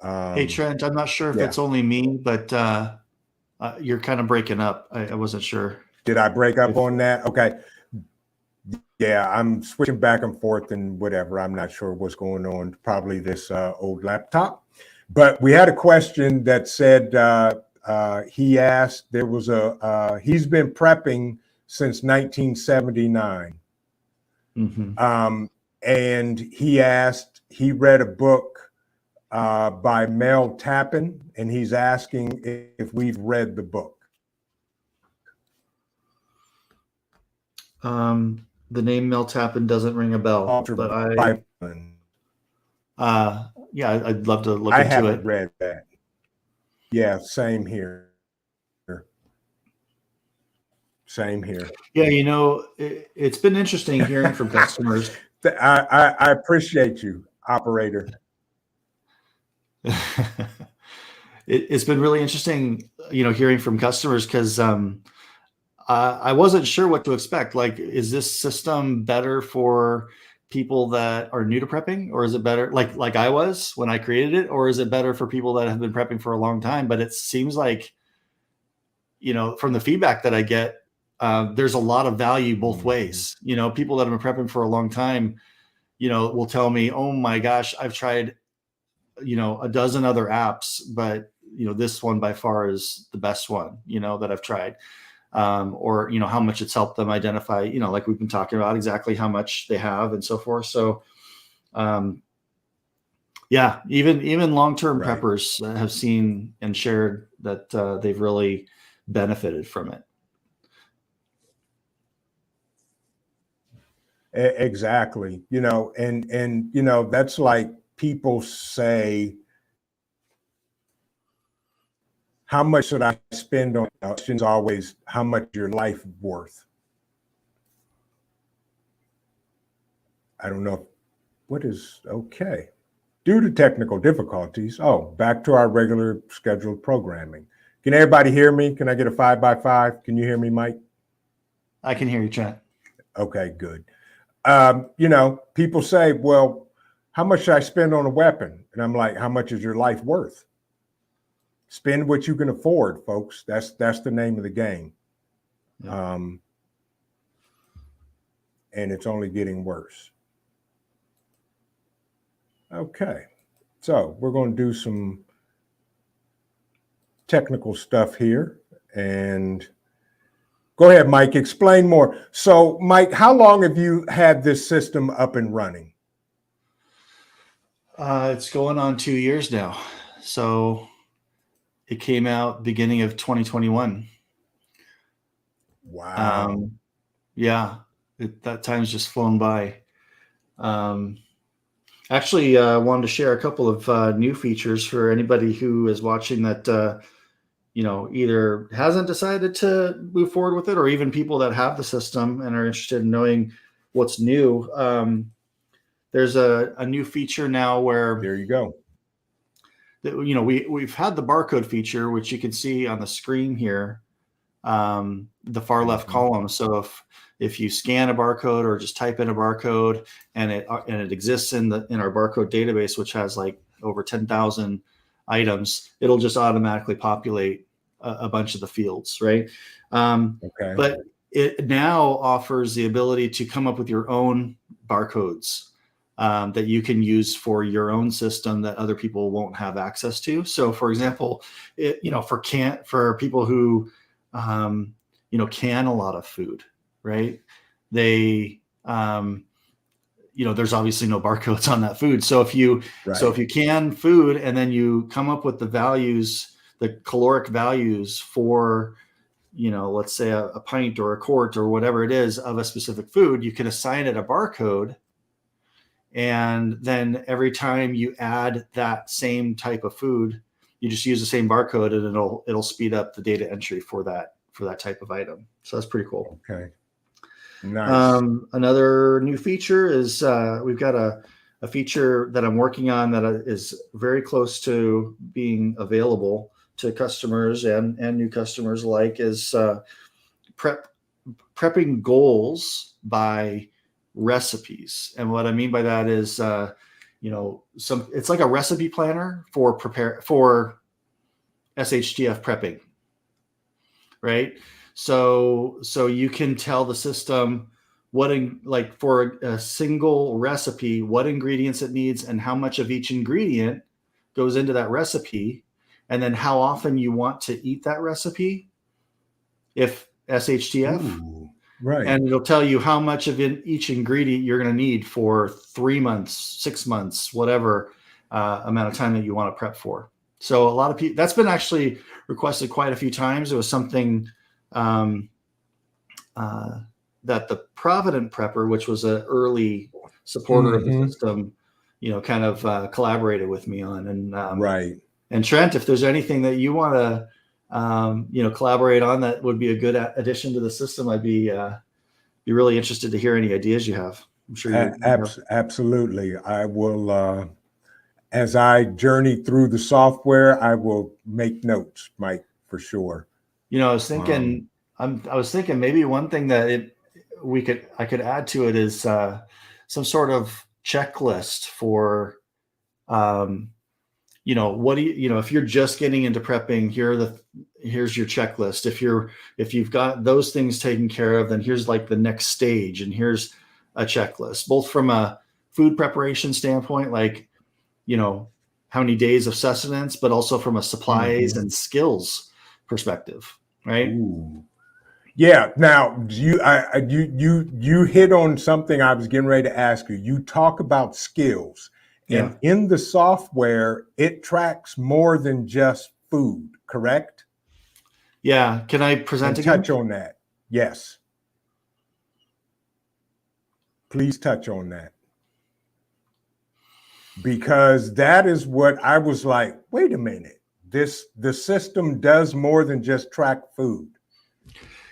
hey Trent, I'm not sure if it's only me, but you're kind of breaking up. I wasn't sure. Did I break up on that? Okay. Yeah, I'm switching back and forth and whatever. I'm not sure what's going on. Probably this old laptop. But we had a question that said he asked, there was he's been prepping since 1979. And he asked, he read a book by Mel Tappin, and he's asking if we've read the book. The name Mel Tappin doesn't ring a bell, but I'd love to look into it. I haven't read that. Yeah, same here. Same here. Yeah, it's been interesting hearing from customers. I appreciate you, operator. It's been really interesting, hearing from customers because I wasn't sure what to expect. Like, is this system better for people that are new to prepping, or is it better like I was when I created it, or is it better for people that have been prepping for a long time? But it seems like, from the feedback that I get, there's a lot of value both ways. People that have been prepping for a long time, will tell me, oh my gosh, I've tried, a dozen other apps, but this one by far is the best one, that I've tried. Or, how much it's helped them identify, like we've been talking about, exactly how much they have and so forth. So, Yeah, even long-term Right. preppers have seen and shared that they've really benefited from it. Exactly. And that's like people say, how much should I spend on? The question's always, how much your life worth? I don't know. What is okay? Due to technical difficulties. Oh, back to our regular scheduled programming. Can everybody hear me? Can I get a 5x5? Can you hear me, Mike? I can hear you, Trent. Okay, good. People say, well, how much should I spend on a weapon? And I'm like, how much is your life worth? Spend what you can afford, folks. That's the name of the game. Yeah. And it's only getting worse. Okay. So we're going to do some technical stuff here. And go ahead, Mike, explain more. So, Mike, how long have you had this system up and running? It's going on 2 years now. So it came out beginning of 2021. Wow. Yeah, that time's just flown by. Actually, I wanted to share a couple of new features for anybody who is watching that either hasn't decided to move forward with it, or even people that have the system and are interested in knowing what's new. There's a new feature now where There you go. we've had the barcode feature, which you can see on the screen here, the far left column. So if you scan a barcode or just type in a barcode and it exists in our barcode database, which has like over 10,000 items, it'll just automatically populate a bunch of the fields, right? Okay. But it now offers the ability to come up with your own barcodes that you can use for your own system that other people won't have access to. So, for example, for people who can a lot of food, right? They there's obviously no barcodes on that food. So if you can food and then you come up with the values, the caloric values for let's say a pint or a quart or whatever it is of a specific food, you can assign it a barcode. And then every time you add that same type of food, you just use the same barcode and it'll speed up the data entry for that type of item. So that's pretty cool. Okay. Nice. Another new feature is we've got a feature that I'm working on that is very close to being available to customers and new customers alike, is prepping goals by recipes. And what I mean by that is it's like a recipe planner for SHTF prepping, right? So you can tell the system for a single recipe, what ingredients it needs and how much of each ingredient goes into that recipe, and then how often you want to eat that recipe, if SHTF. Ooh, right. And it'll tell you how much of each ingredient you're going to need for 3 months, 6 months, whatever amount of time that you want to prep for. So a lot of people, that's been actually requested quite a few times. It was something that the Provident Prepper, which was an early supporter of the system, kind of collaborated with me on. And right. And Trent, if there's anything that you want to collaborate on that would be a good addition to the system, I'd be really interested to hear any ideas you have. I'm sure absolutely. I will. As I journey through the software, I will make notes, Mike, for sure. I was thinking, maybe one thing that I could add to it is some sort of checklist for, what do you, if you're just getting into prepping, here's your checklist. If you've got those things taken care of, then here's like the next stage, and here's a checklist, both from a food preparation standpoint, like, how many days of sustenance, but also from a supplies and skills perspective, right? Ooh. Yeah. Now, you hit on something I was getting ready to ask you. You talk about skills, Yeah. And in the software, it tracks more than just food, correct? Yeah. Can I present And again? touch on that. Yes. Please touch on that. Because that is what I was like, wait a minute. The system does more than just track food.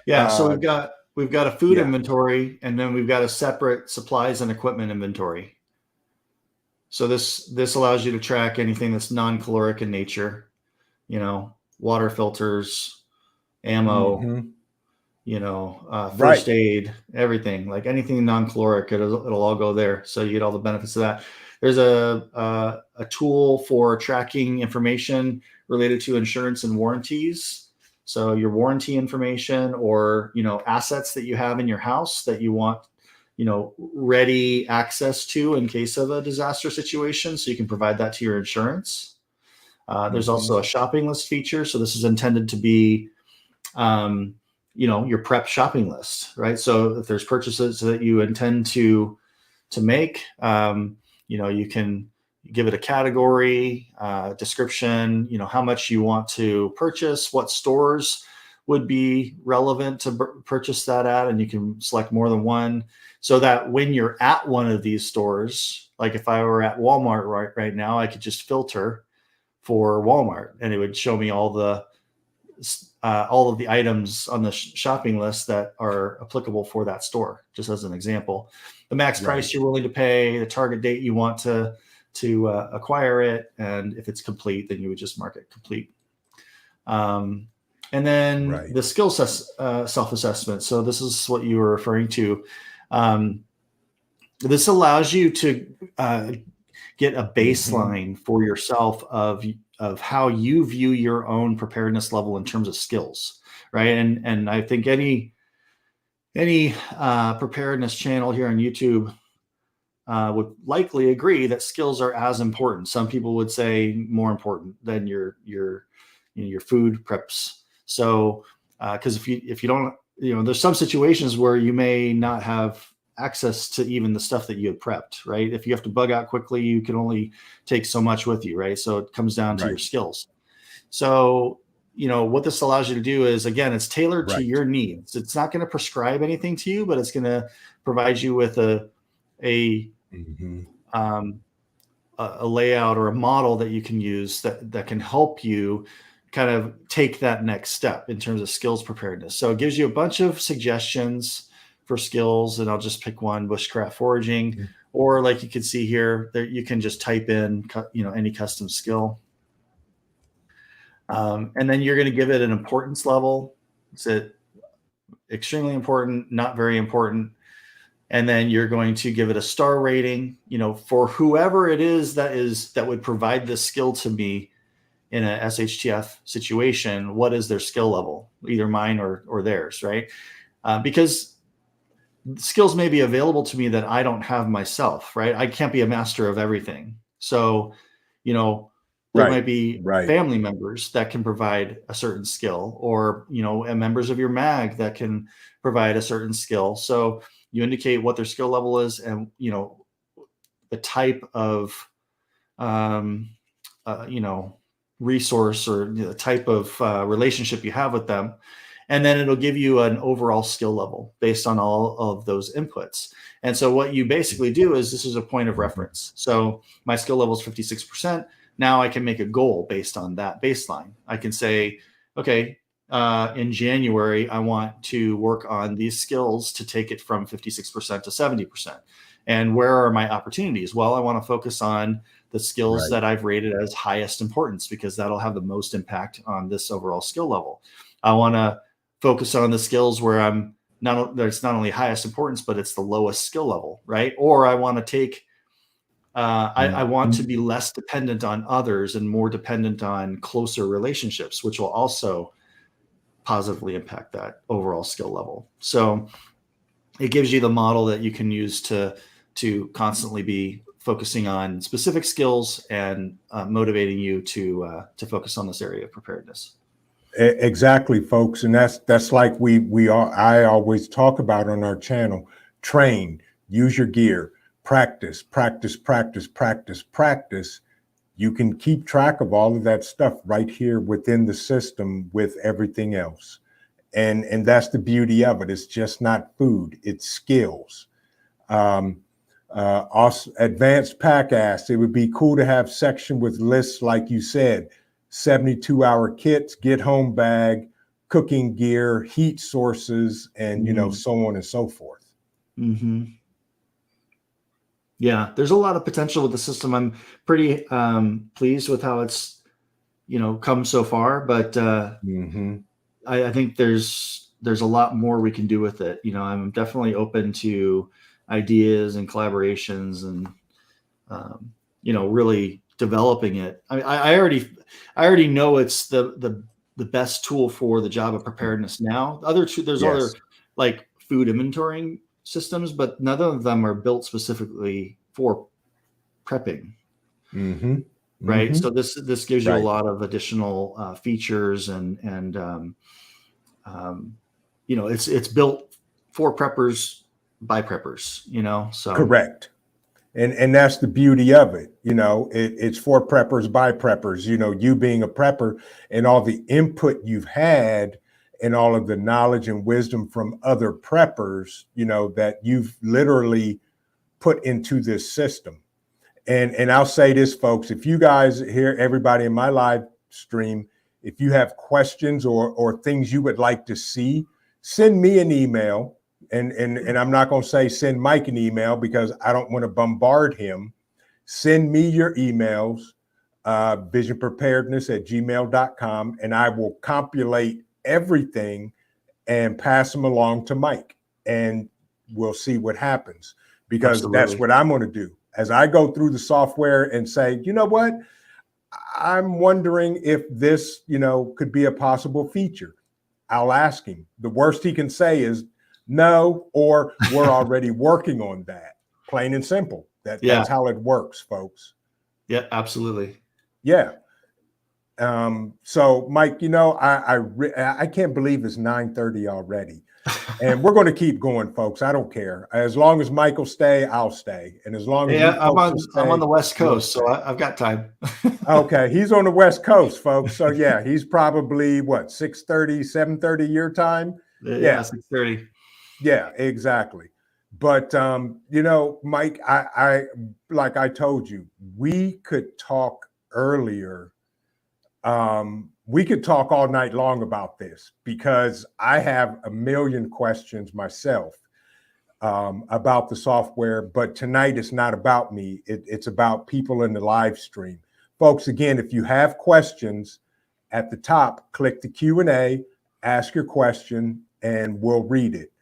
Yeah. So we've got a food Yeah. inventory, and then we've got a separate supplies and equipment inventory. So this allows you to track anything that's non-caloric in nature, water filters, ammo, Mm-hmm. first Right. aid, everything, like anything non-caloric, it'll all go there. So you get all the benefits of that. There's a tool for tracking information related to insurance and warranties. So your warranty information, or assets that you have in your house that you want ready access to in case of a disaster situation, so you can provide that to your insurance. There's also a shopping list feature. So this is intended to be your prep shopping list, right? So if there's purchases that you intend to make, you can give it a category, description, how much you want to purchase, what stores would be relevant to purchase that at, and you can select more than one, so that when you're at one of these stores, like if I were at Walmart right now, I could just filter for Walmart, and it would show me all of the items on the shopping list that are applicable for that store, just as an example. The max price you're willing to pay, the target date you want to acquire it, and if it's complete, then you would just mark it complete. And then the skill self-assessment. So this is what you were referring to. This allows you to get a baseline for yourself of how you view your own preparedness level in terms of skills, right? And I think any preparedness channel here on YouTube would likely agree that skills are as important. Some people would say more important than your food preps. So because if you don't, there's some situations where you may not have access to even the stuff that you had prepped, right? If you have to bug out quickly, you can only take so much with you, right? So it comes down to your skills. So, what this allows you to do is, again, it's tailored to your needs. It's not going to prescribe anything to you, but it's going to provide you with a layout or a model that you can use that can help you kind of take that next step in terms of skills preparedness. So it gives you a bunch of suggestions for skills, and I'll just pick one: bushcraft foraging, or like you can see here, there you can just type in any custom skill, and then you're going to give it an importance level. Is it extremely important, not very important? And then you're going to give it a star rating, for whoever it is that would provide this skill to me in a SHTF situation. What is their skill level, either mine or theirs, right? Because skills may be available to me that I don't have myself, right? I can't be a master of everything. So, there might be family members that can provide a certain skill, or, and members of your MAG that can provide a certain skill. So you indicate what their skill level is, and, the type of, resource, or the type of relationship you have with them. And then it'll give you an overall skill level based on all of those inputs. And so what you basically do is, this is a point of reference. So my skill level is 56%. Now I can make a goal based on that baseline. I can say, okay, in January, I want to work on these skills to take it from 56% to 70%. And where are my opportunities? Well, I want to focus on the skills that I've rated as highest importance, because that'll have the most impact on this overall skill level. I want to focus on the skills where it's not only highest importance, but it's the lowest skill level, right? Or I want to take, I want to be less dependent on others and more dependent on closer relationships, which will also positively impact that overall skill level. So it gives you the model that you can use to constantly be focusing on specific skills and motivating you to focus on this area of preparedness. Exactly, folks, and that's like I always talk about on our channel: train, use your gear, practice, practice, practice, practice, practice. You can keep track of all of that stuff right here within the system with everything else. And that's the beauty of it. It's just not food, it's skills. Also, advanced pack asked, it would be cool to have section with lists, like you said, 72-hour kits, get home bag, cooking gear, heat sources, and so on and so forth. Mm-hmm. Yeah, there's a lot of potential with the system. I'm pretty pleased with how it's come so far, but I think there's a lot more we can do with it. I'm definitely open to ideas and collaborations and really developing it. I mean, I already know it's the best tool for the job of preparedness now. There's other like food inventorying systems, but none of them are built specifically for prepping. Right. So this gives you a lot of additional features and it's built for preppers by preppers, so. Correct. And that's the beauty of it. It's for preppers by preppers, you being a prepper and all the input you've had and all of the knowledge and wisdom from other preppers, that you've literally put into this system. And I'll say this, folks, if you guys hear everybody in my live stream, if you have questions or things you would like to see, send me an email. And I'm not going to say send Mike an email because I don't want to bombard him. Send me your emails, visionpreparedness@gmail.com, and I will compilate everything and pass them along to Mike. And we'll see what happens, because that's what I'm going to do. As I go through the software and say, you know what, I'm wondering if this, could be a possible feature. I'll ask him. The worst he can say is no, or we're already working on that. Plain and simple. That's how it works, folks. Yeah, absolutely. Yeah. So Mike, I can't believe it's 9:30 already. And we're going to keep going, folks. I don't care. As long as Mike will stay, I'll stay. And as long as I'm on the West Coast, so I've got time. Okay, he's on the West Coast, folks. So yeah, he's probably 6:30, 7:30 your time. Yeah, 6:30. Yeah, exactly. But Mike, I like I told you, we could talk earlier. We could talk all night long about this because I have a million questions myself about the software. But tonight it's not about me. It's about people in the live stream. Folks, again, if you have questions at the top, click the Q&A, ask your question, and we'll read it.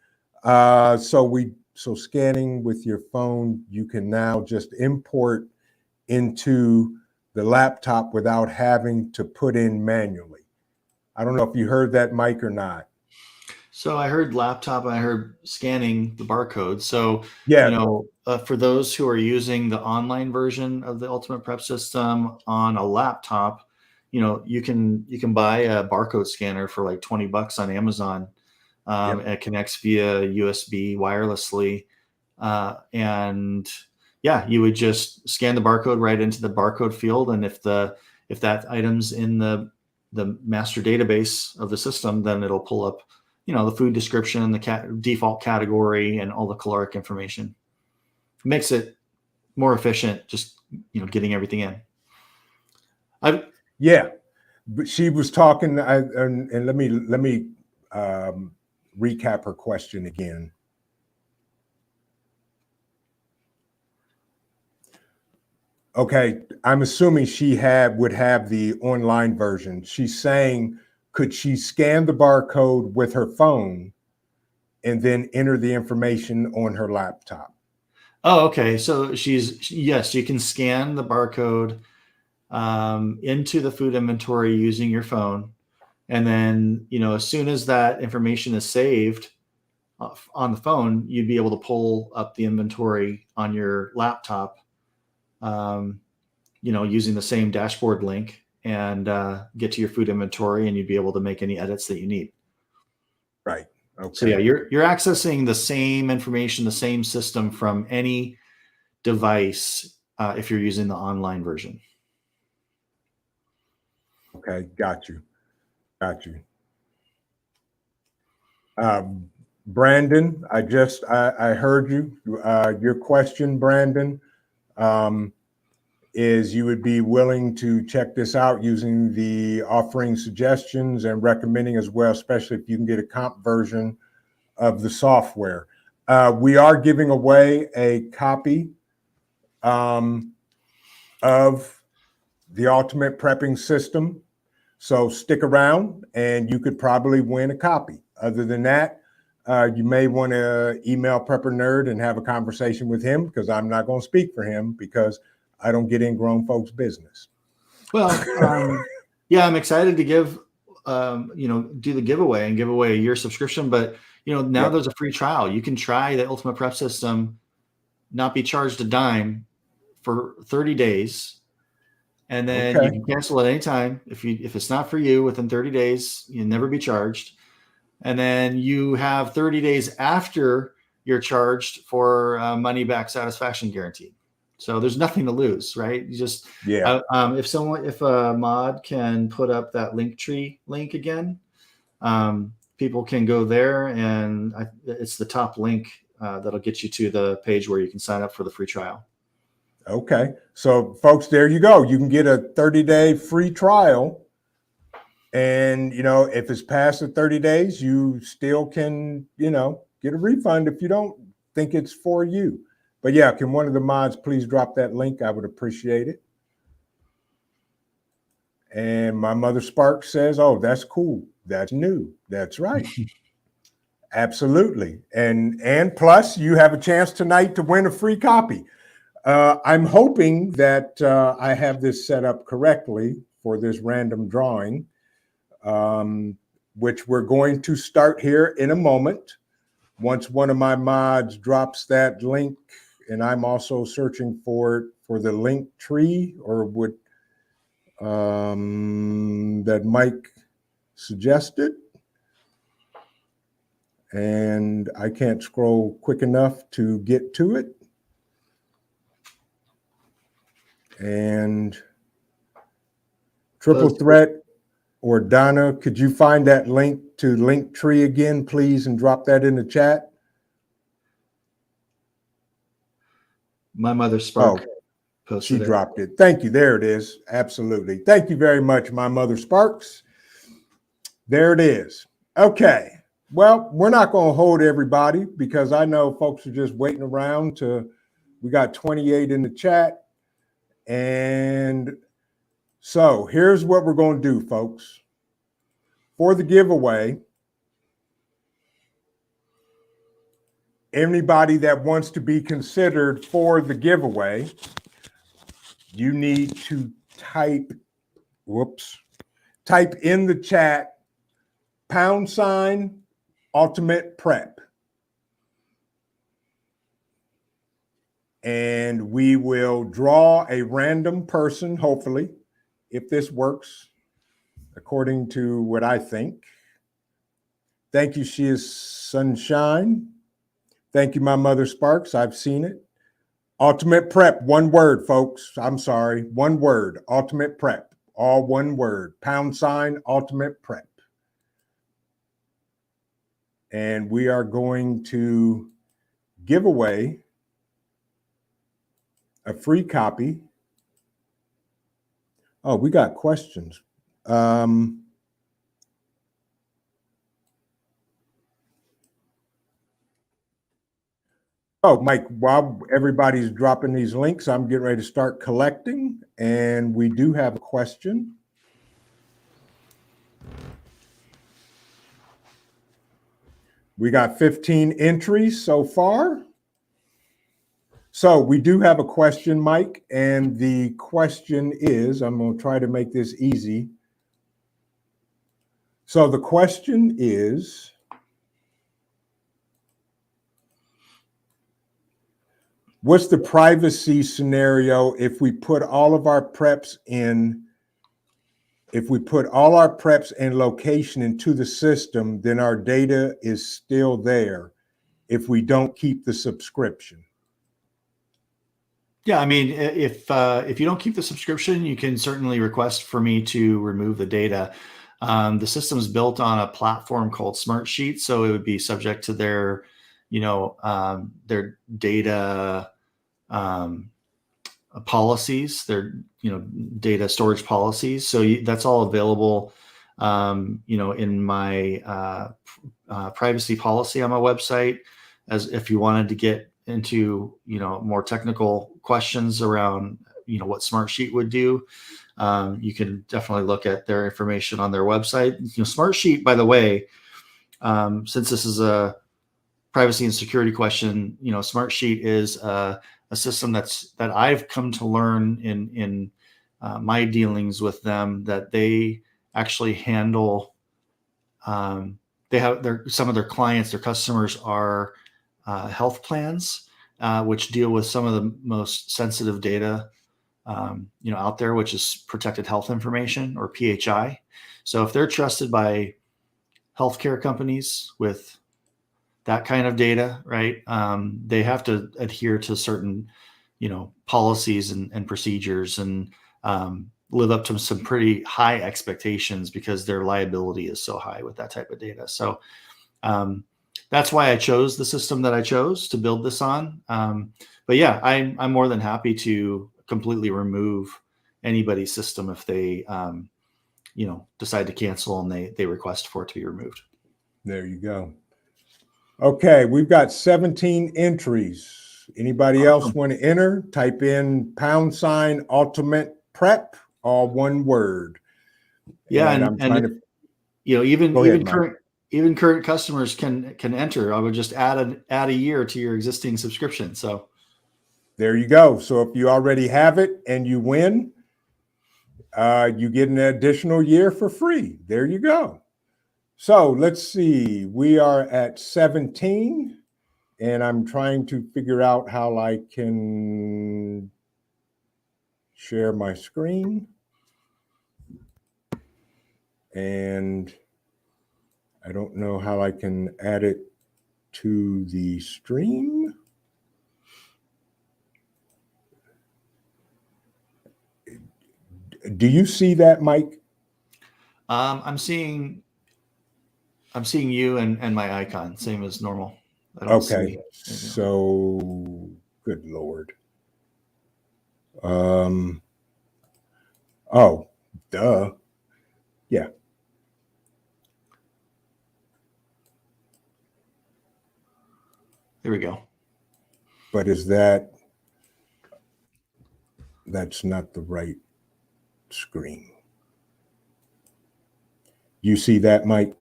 So scanning with your phone, you can now just import into the laptop without having to put in manually. I don't know if you heard that, Mike, or not. So I heard laptop and I heard scanning the barcode. So, for those who are using the online version of the Ultimate Prep System on a laptop, you can buy a barcode scanner for like $20 on Amazon. It connects via USB wirelessly. You would just scan the barcode right into the barcode field. And if that item's in the master database of the system, then it'll pull up, the food description, the default category, and all the caloric information. It makes it more efficient, just, getting everything in. But she was talking, and let me recap her question again. Okay, I'm assuming she would have the online version. She's saying, could she scan the barcode with her phone and then enter the information on her laptop? Oh, okay. So yes, you can scan the barcode into the food inventory using your phone. And then, as soon as that information is saved on the phone, you'd be able to pull up the inventory on your laptop, using the same dashboard link and get to your food inventory, and you'd be able to make any edits that you need. Right. Okay. So yeah, you're accessing the same information, the same system from any device if you're using the online version. Okay, got you. Brandon, I heard you. Your question, Brandon, is you would be willing to check this out using the offering suggestions and recommending as well, especially if you can get a comp version of the software. We are giving away a copy of the Ultimate Prepping System. So stick around and you could probably win a copy. Other than that, you may want to email Prepper Nerd and have a conversation with him, because I'm not going to speak for him because I don't get in grown folks' business. Well, yeah, I'm excited to give, do the giveaway and give away a year subscription. But, now there's a free trial. You can try the Ultimate Prep System, not be charged a dime for 30 days. And then you can cancel at any time. If it's not for you within 30 days, you'll never be charged. And then you have 30 days after you're charged for money back satisfaction guarantee. So there's nothing to lose, right? You just, if a mod can put up that Linktree link again, people can go there, and it's the top link that'll get you to the page where you can sign up for the free trial. Okay. So folks, there you go. You can get a 30-day free trial. And, if it's past the 30 days, you still can, get a refund if you don't think it's for you. But yeah, can one of the mods please drop that link? I would appreciate it. And my mother Sparks says, oh, that's cool. That's new. That's right. Absolutely. And plus you have a chance tonight to win a free copy. I'm hoping that I have this set up correctly for this random drawing, which we're going to start here in a moment. Once one of my mods drops that link, and I'm also searching for the link tree, or what that Mike suggested. And I can't scroll quick enough to get to it. And Triple Threat or Donna, could you find that link to Linktree again, please, and drop that in the chat? My mother Spark posted she dropped it. Thank you. There it is. Absolutely. Thank you very much, my mother Sparks. There it is. Okay. Well, we're not going to hold everybody, because I know folks are just waiting around we got 28 in the chat. And so here's what we're going to do, folks. For the giveaway, anybody that wants to be considered for the giveaway, you need to type in the chat # Ultimate Prep. And we will draw a random person, hopefully, if this works, according to what I think. Thank you, She is Sunshine. Thank you, my mother Sparks. I've seen it. Ultimate Prep, one word, folks. I'm sorry, one word. Ultimate Prep, all one word. # Ultimate Prep. And we are going to give away a free copy. Oh, we got questions. Oh, Mike, while everybody's dropping these links, I'm getting ready to start collecting, and we do have a question. We got 15 entries so far. So we do have a question, Mike, and the question is, I'm going to try to make this easy. So the question is, what's the privacy scenario if we put all of our preps in, and location into the system, then our data is still there if we don't keep the subscription? Yeah, I mean, if you don't keep the subscription, you can certainly request for me to remove the data. The system's built on a platform called Smartsheet, so it would be subject to their data um, policies, their data storage policies. So that's all available, in my privacy policy on my website. As if you wanted to get into more technical questions around what Smartsheet would do, you can definitely look at their information on their website. Smartsheet, by the way, since this is a privacy and security question, Smartsheet is a system that I've come to learn in my dealings with them, that they actually handle. They have some of their clients, their customers are health plans, which deal with some of the most sensitive data out there, which is protected health information, or PHI. So if they're trusted by healthcare companies with that kind of data, right, they have to adhere to certain, policies and procedures, and live up to some pretty high expectations, because their liability is so high with that type of data. So that's why I chose the system that I chose to build this on. But yeah, I'm more than happy to completely remove anybody's system if they, decide to cancel and they request for it to be removed. There you go. Okay, we've got 17 entries. Anybody else want to enter? Type in # ultimate prep, all one word. Yeah, and I'm trying to. even current customers can enter. I would just add a year to your existing subscription. So there you go. So if you already have it and you win, you get an additional year for free. There you go. So let's see. We are at 17, and I'm trying to figure out how I can share my screen. And I don't know how I can add it to the stream. Do you see that, Mike? I'm seeing you and my icon, same as normal. I don't Okay, so good Lord. Oh, duh. Yeah. There we go. But that's not the right screen. You see that, Mike?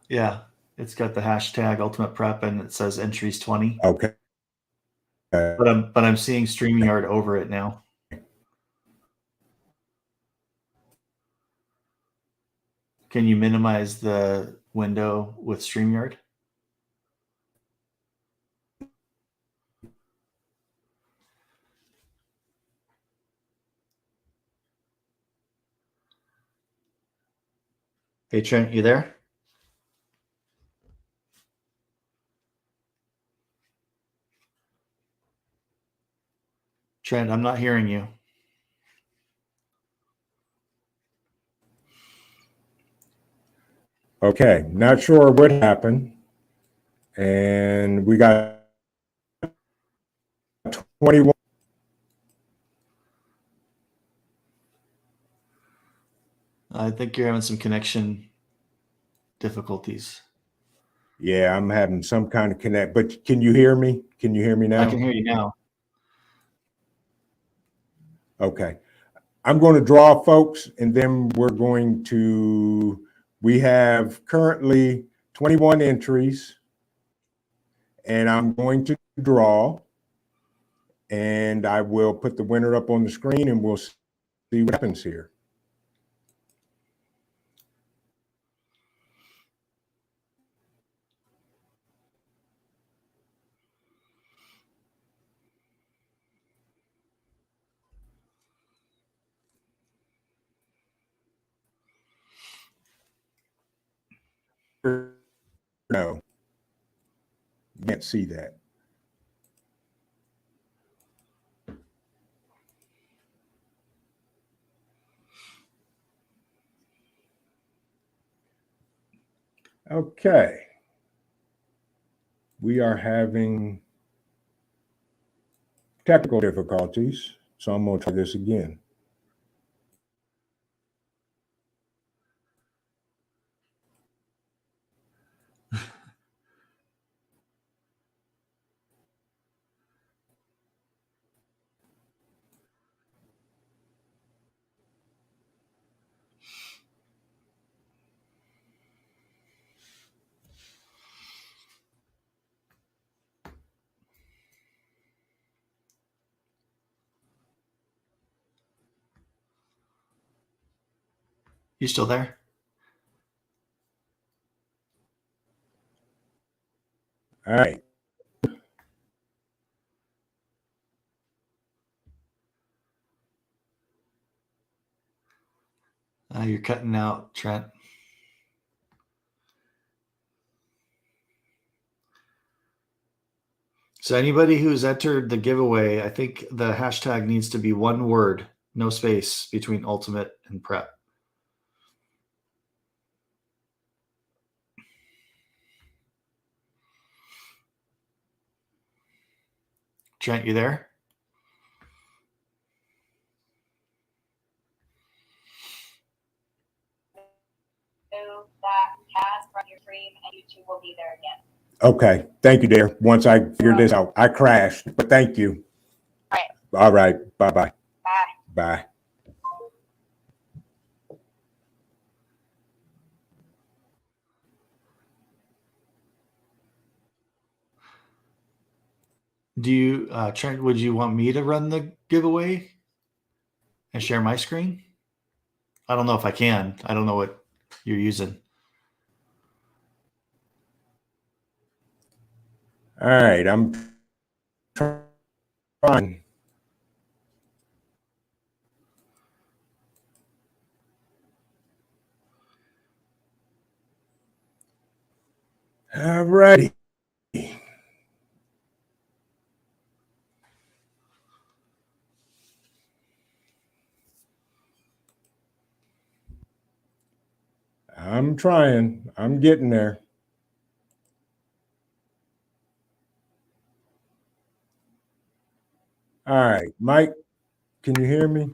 Yeah. It's got the hashtag ultimate prep and it says entries 20. Okay. But I'm seeing StreamYard over it now. Can you minimize the window with StreamYard? Hey, Trent, you there? Trent, I'm not hearing you. Okay, not sure what happened. And we got 21. I think you're having some connection difficulties. Yeah, I'm having some kind of connect, but can you hear me? Can you hear me now? I can hear you now. Okay. I'm going to draw, folks, and then we have currently 21 entries, and I'm going to draw, and I will put the winner up on the screen, and we'll see what happens here. No, you can't see that. Okay. We are having technical difficulties, so I'm going to try this again. You still there? All right. You're cutting out, Trent. So anybody who's entered the giveaway, I think the hashtag needs to be one word, no space between ultimate and prep. Trent, you there? That has from your stream, and YouTube will be there again. Okay. Thank you, dear. Once I figured this out, I crashed, but thank you. All right. All right. Bye-bye. Bye. Bye. Do you, Trent, would you want me to run the giveaway and share my screen? I don't know if I can. I don't know what you're using. All right. I'm trying. All righty. I'm trying. I'm getting there. All right. Mike, can you hear me?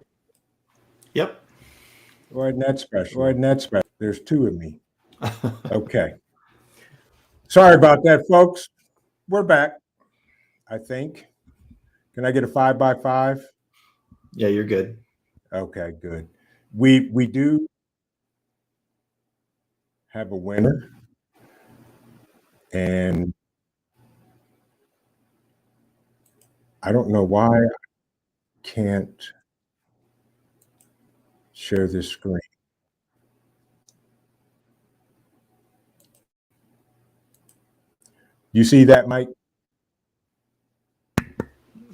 Yep. Go ahead and that's special. Go ahead and that's special. There's two of me. Okay. Sorry about that, folks. We're back, I think. Can I get a 5x5? Yeah, you're good. Okay, good. We do have a winner, and I don't know why I can't share this screen. You see that, Mike?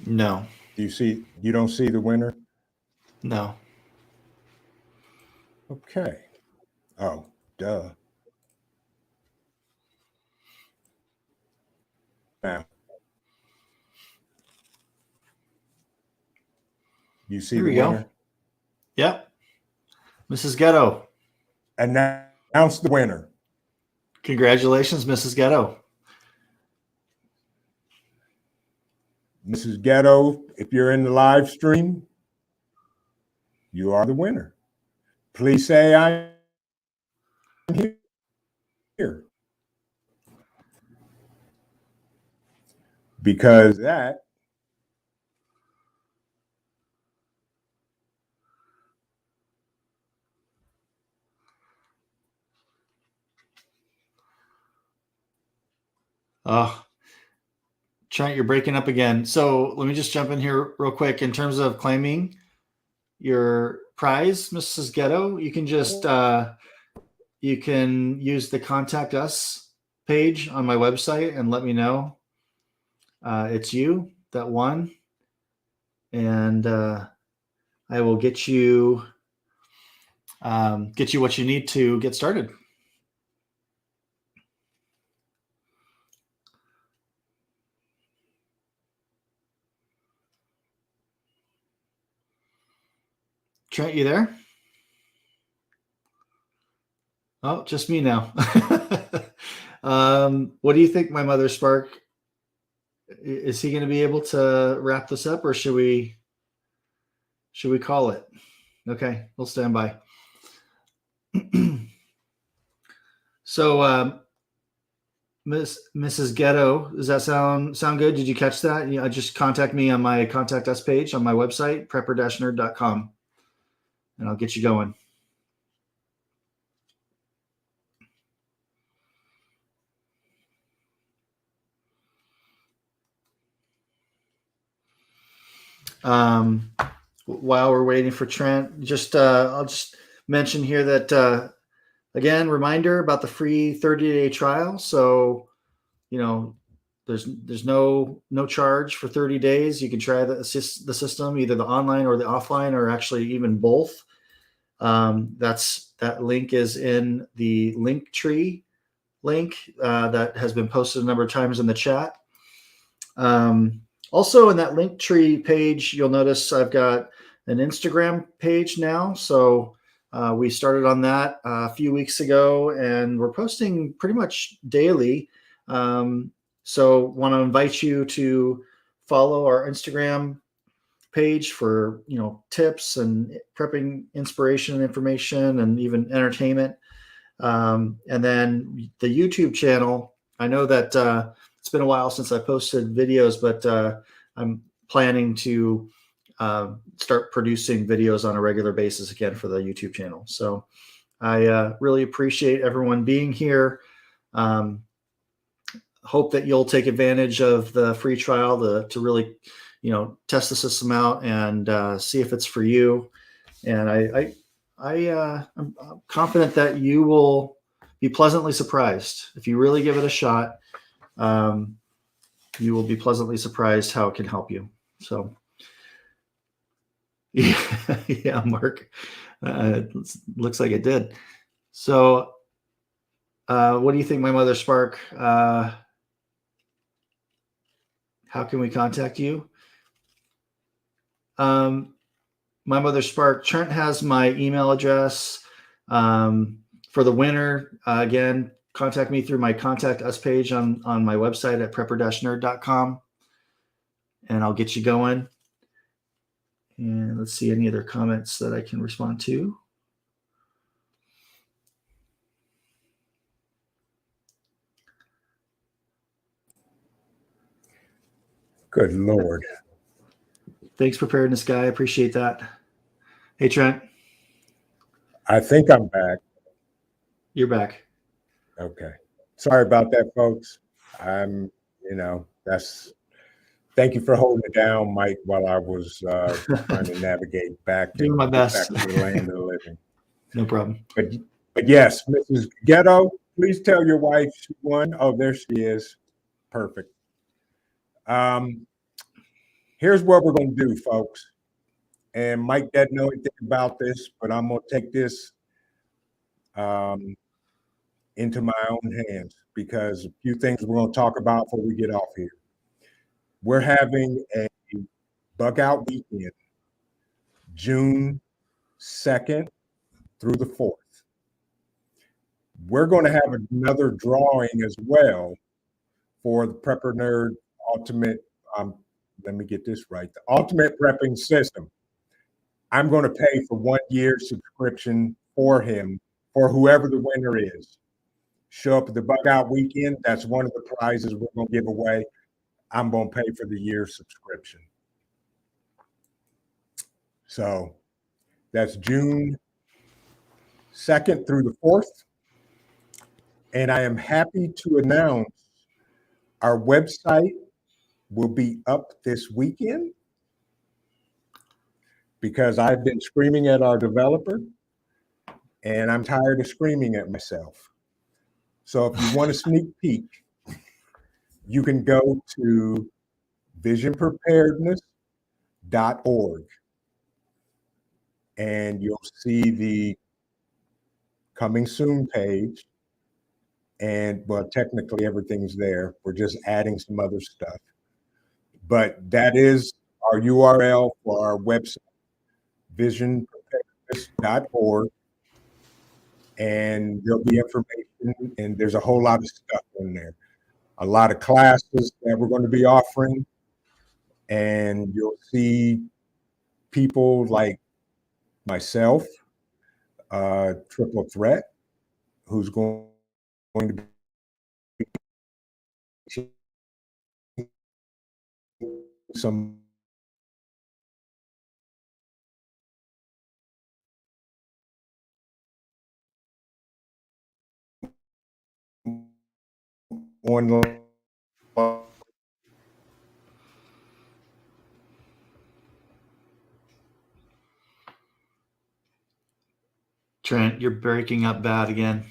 No. You don't see the winner? No. Okay. Oh, duh. Now, you see Here the we go. winner? Yep. Mrs. Ghetto. Announce the winner. Congratulations, Mrs. Ghetto. Mrs. Ghetto, if you're in the live stream, you are the winner. Please say I'm here. Because that Oh, Trent, you're breaking up again. So let me just jump in here real quick. In terms of claiming your prize, Mrs. Ghetto, you can just you can use the contact us page on my website and let me know it's you that won, and I will get you what you need to get started. Trent, you there? Oh, just me now. What do you think, my mother Spark? Is he going to be able to wrap this up, or should we call it? Okay, we'll stand by. So, Mrs. Ghetto, does that sound good? Did you catch that? Just contact me on my contact us page on my website, prepper-nerd.com, and I'll get you going. While we're waiting for Trent, I'll just mention here that again, reminder about the free 30-day trial. So, there's no charge for 30 days. You can try the system, either the online or the offline, or actually even both. That link is in the Linktree link that has been posted a number of times in the chat. Also, in that Linktree page, you'll notice I've got an Instagram page now. So we started on that a few weeks ago, and we're posting pretty much daily. So want to invite you to follow our Instagram page for tips and prepping inspiration and information and even entertainment. And then the YouTube channel. I know that it's been a while since I posted videos, but I'm planning to start producing videos on a regular basis again for the YouTube channel. So I really appreciate everyone being here. Hope that you'll take advantage of the free trial to really, test the system out and see if it's for you. And I'm confident that you will be pleasantly surprised if you really give it a shot. You will be pleasantly surprised how it can help you. So, yeah, Mark, looks like it did. So, what do you think, my mother Spark? How can we contact you? My mother Spark, Trent has my email address. For the winner, again, contact me through my contact us page on my website at prepper-nerd.com, and I'll get you going. And let's see any other comments that I can respond to. Good Lord. Thanks, Preparedness Guy. I appreciate that. Hey, Trent. I think I'm back. You're back. Okay. Sorry about that, folks. Thank you for holding it down, Mike, while I was trying to navigate back. Doing my best. Back to the land of the living. No problem. But yes, Mrs. Ghetto, please tell your wife she won. Oh, there she is. Perfect. Here's what we're going to do, folks. And Mike doesn't know anything about this, but I'm going to take this into my own hands, because a few things we're going to talk about before we get off here. We're having a bug out weekend, June 2nd through the 4th. We're going to have another drawing as well for the Prepper Nerd Ultimate. Let me get this right. The Ultimate Prepping System. I'm going to pay for 1 year subscription for him, for whoever the winner is. Show up at the bug out weekend. That's one of the prizes we're going to give away. I'm going to pay for the year subscription. So that's June 2nd through the 4th. And I am happy to announce our website will be up this weekend, because I've been screaming at our developer and I'm tired of screaming at myself. So if you want a sneak peek, you can go to visionpreparedness.org and you'll see the coming soon page. And well, technically everything's there. We're just adding some other stuff. But that is our URL for our website, visionpreparedness.org. and there'll be information, and there's a whole lot of stuff in there. A lot of classes that we're going to be offering, and you'll see people like myself, Triple Threat, who's going to be some online. Trent, you're breaking up bad again.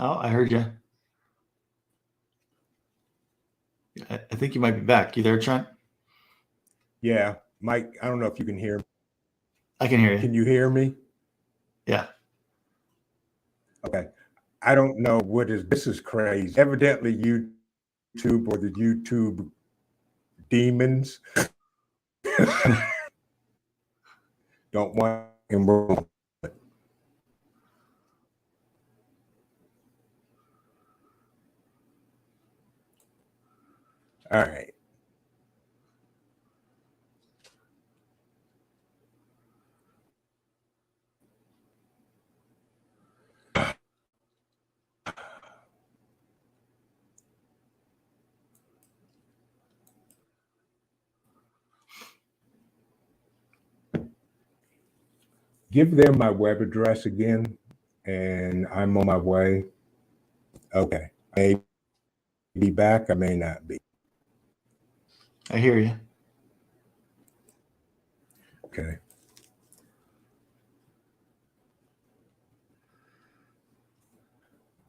Oh, I heard you. I think you might be back. You there, Trent? Yeah, Mike, I don't know if you can hear me. I can hear you. Can you hear me? Yeah. Okay. I don't know this is crazy. Evidently YouTube or the YouTube demons don't want him. All right. Give them my web address again, and I'm on my way. Okay. I may be back. I may not be. I hear you. Okay.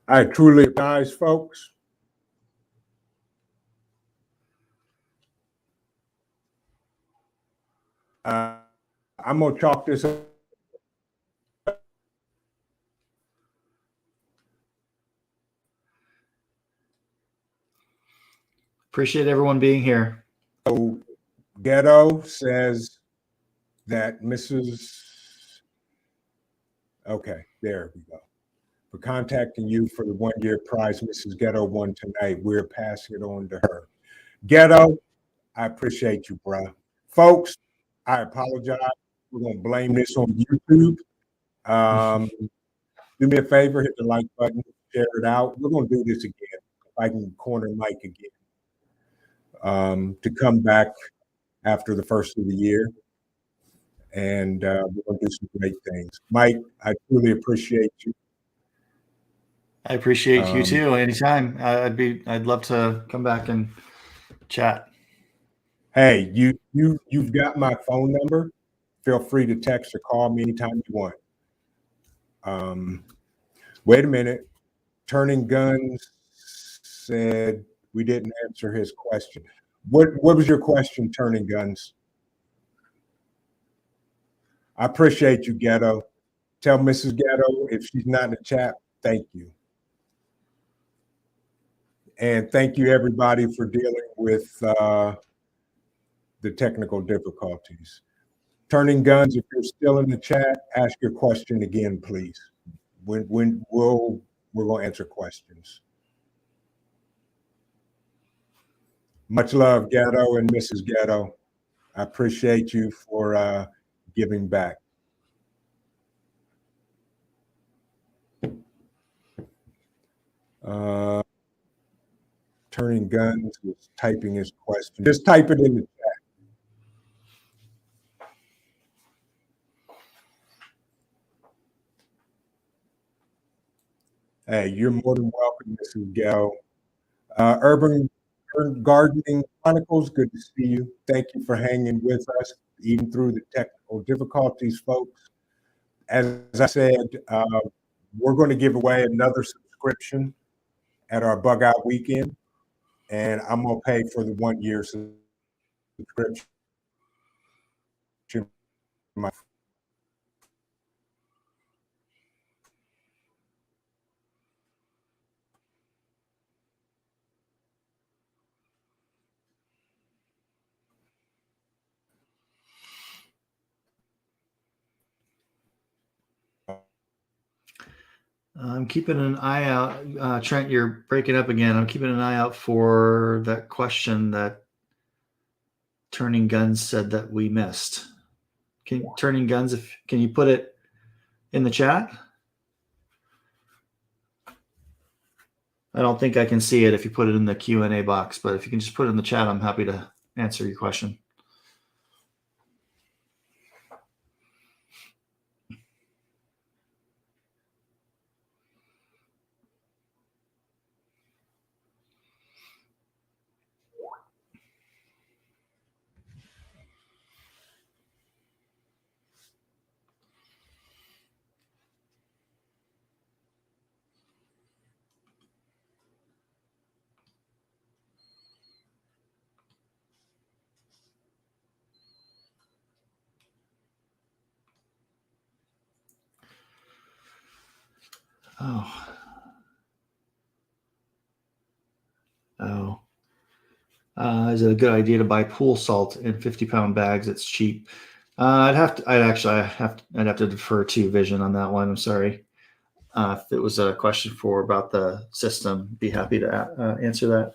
I truly apologize, folks. I'm going to chalk this up. Appreciate everyone being here. So Ghetto says that Okay, there we go. For contacting you for the 1-year prize Mrs. Ghetto won tonight. We're passing it on to her. Ghetto, I appreciate you, bro. Folks, I apologize. We're going to blame this on YouTube. Do me a favor, hit the like button, share it out. We're going to do this again. If I can corner Mike again to come back after the first of the year. And we're going to do some great things. Mike, I truly appreciate you. I appreciate you too. Anytime. I'd love to come back and chat. Hey, you've got my phone number. Feel free to text or call me anytime you want. Wait a minute. Turning Guns said we didn't answer his question. What was your question, Turning Guns? I appreciate you, Ghetto. Tell Mrs. Ghetto if she's not in the chat, thank you. And thank you, everybody, for dealing with the technical difficulties. Turning Guns, if you're still in the chat, ask your question again, please. We're going to answer questions. Much love, Ghetto and Mrs. Ghetto. I appreciate you for giving back. Turning Guns is typing his question. Just type it in the chat. Hey, you're more than welcome, Mrs. Gell. Urban Gardening Chronicles, good to see you. Thank you for hanging with us, even through the technical difficulties, folks. As I said, we're going to give away another subscription at our Bug Out Weekend, and I'm going to pay for the 1 year subscription. I'm keeping an eye out. Trent, you're breaking up again. I'm keeping an eye out for that question that Turning Guns said that we missed. Turning Guns, can you put it in the chat? I don't think I can see it if you put it in the Q&A box, but if you can just put it in the chat, I'm happy to answer your question. Is it a good idea to buy pool salt in 50-pound bags? It's cheap. I'd have to defer to Vision on that one. I'm sorry. If it was a question about the system, be happy to answer that.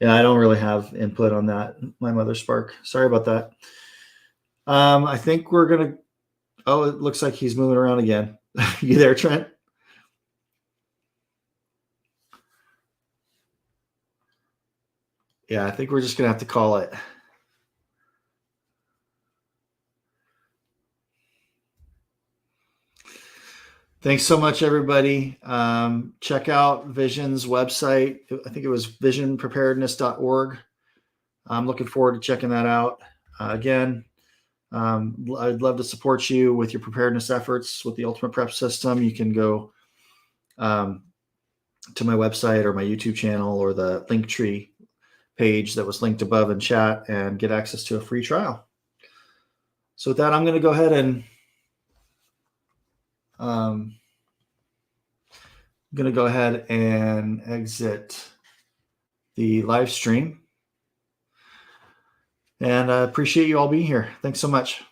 Yeah, I don't really have input on that. My Mother Spark. Sorry about that. I think we're gonna. Oh, it looks like he's moving around again. You there, Trent? Yeah, I think we're just gonna have to call it. Thanks so much, everybody. Check out Vision's website. I think it was visionpreparedness.org. I'm looking forward to checking that out. Again, I'd love to support you with your preparedness efforts with the Ultimate Prep System. You can go to my website or my YouTube channel or the Linktree page that was linked above in chat and get access to a free trial. So with that, I'm going to go ahead and exit the live stream. And I appreciate you all being here. Thanks so much.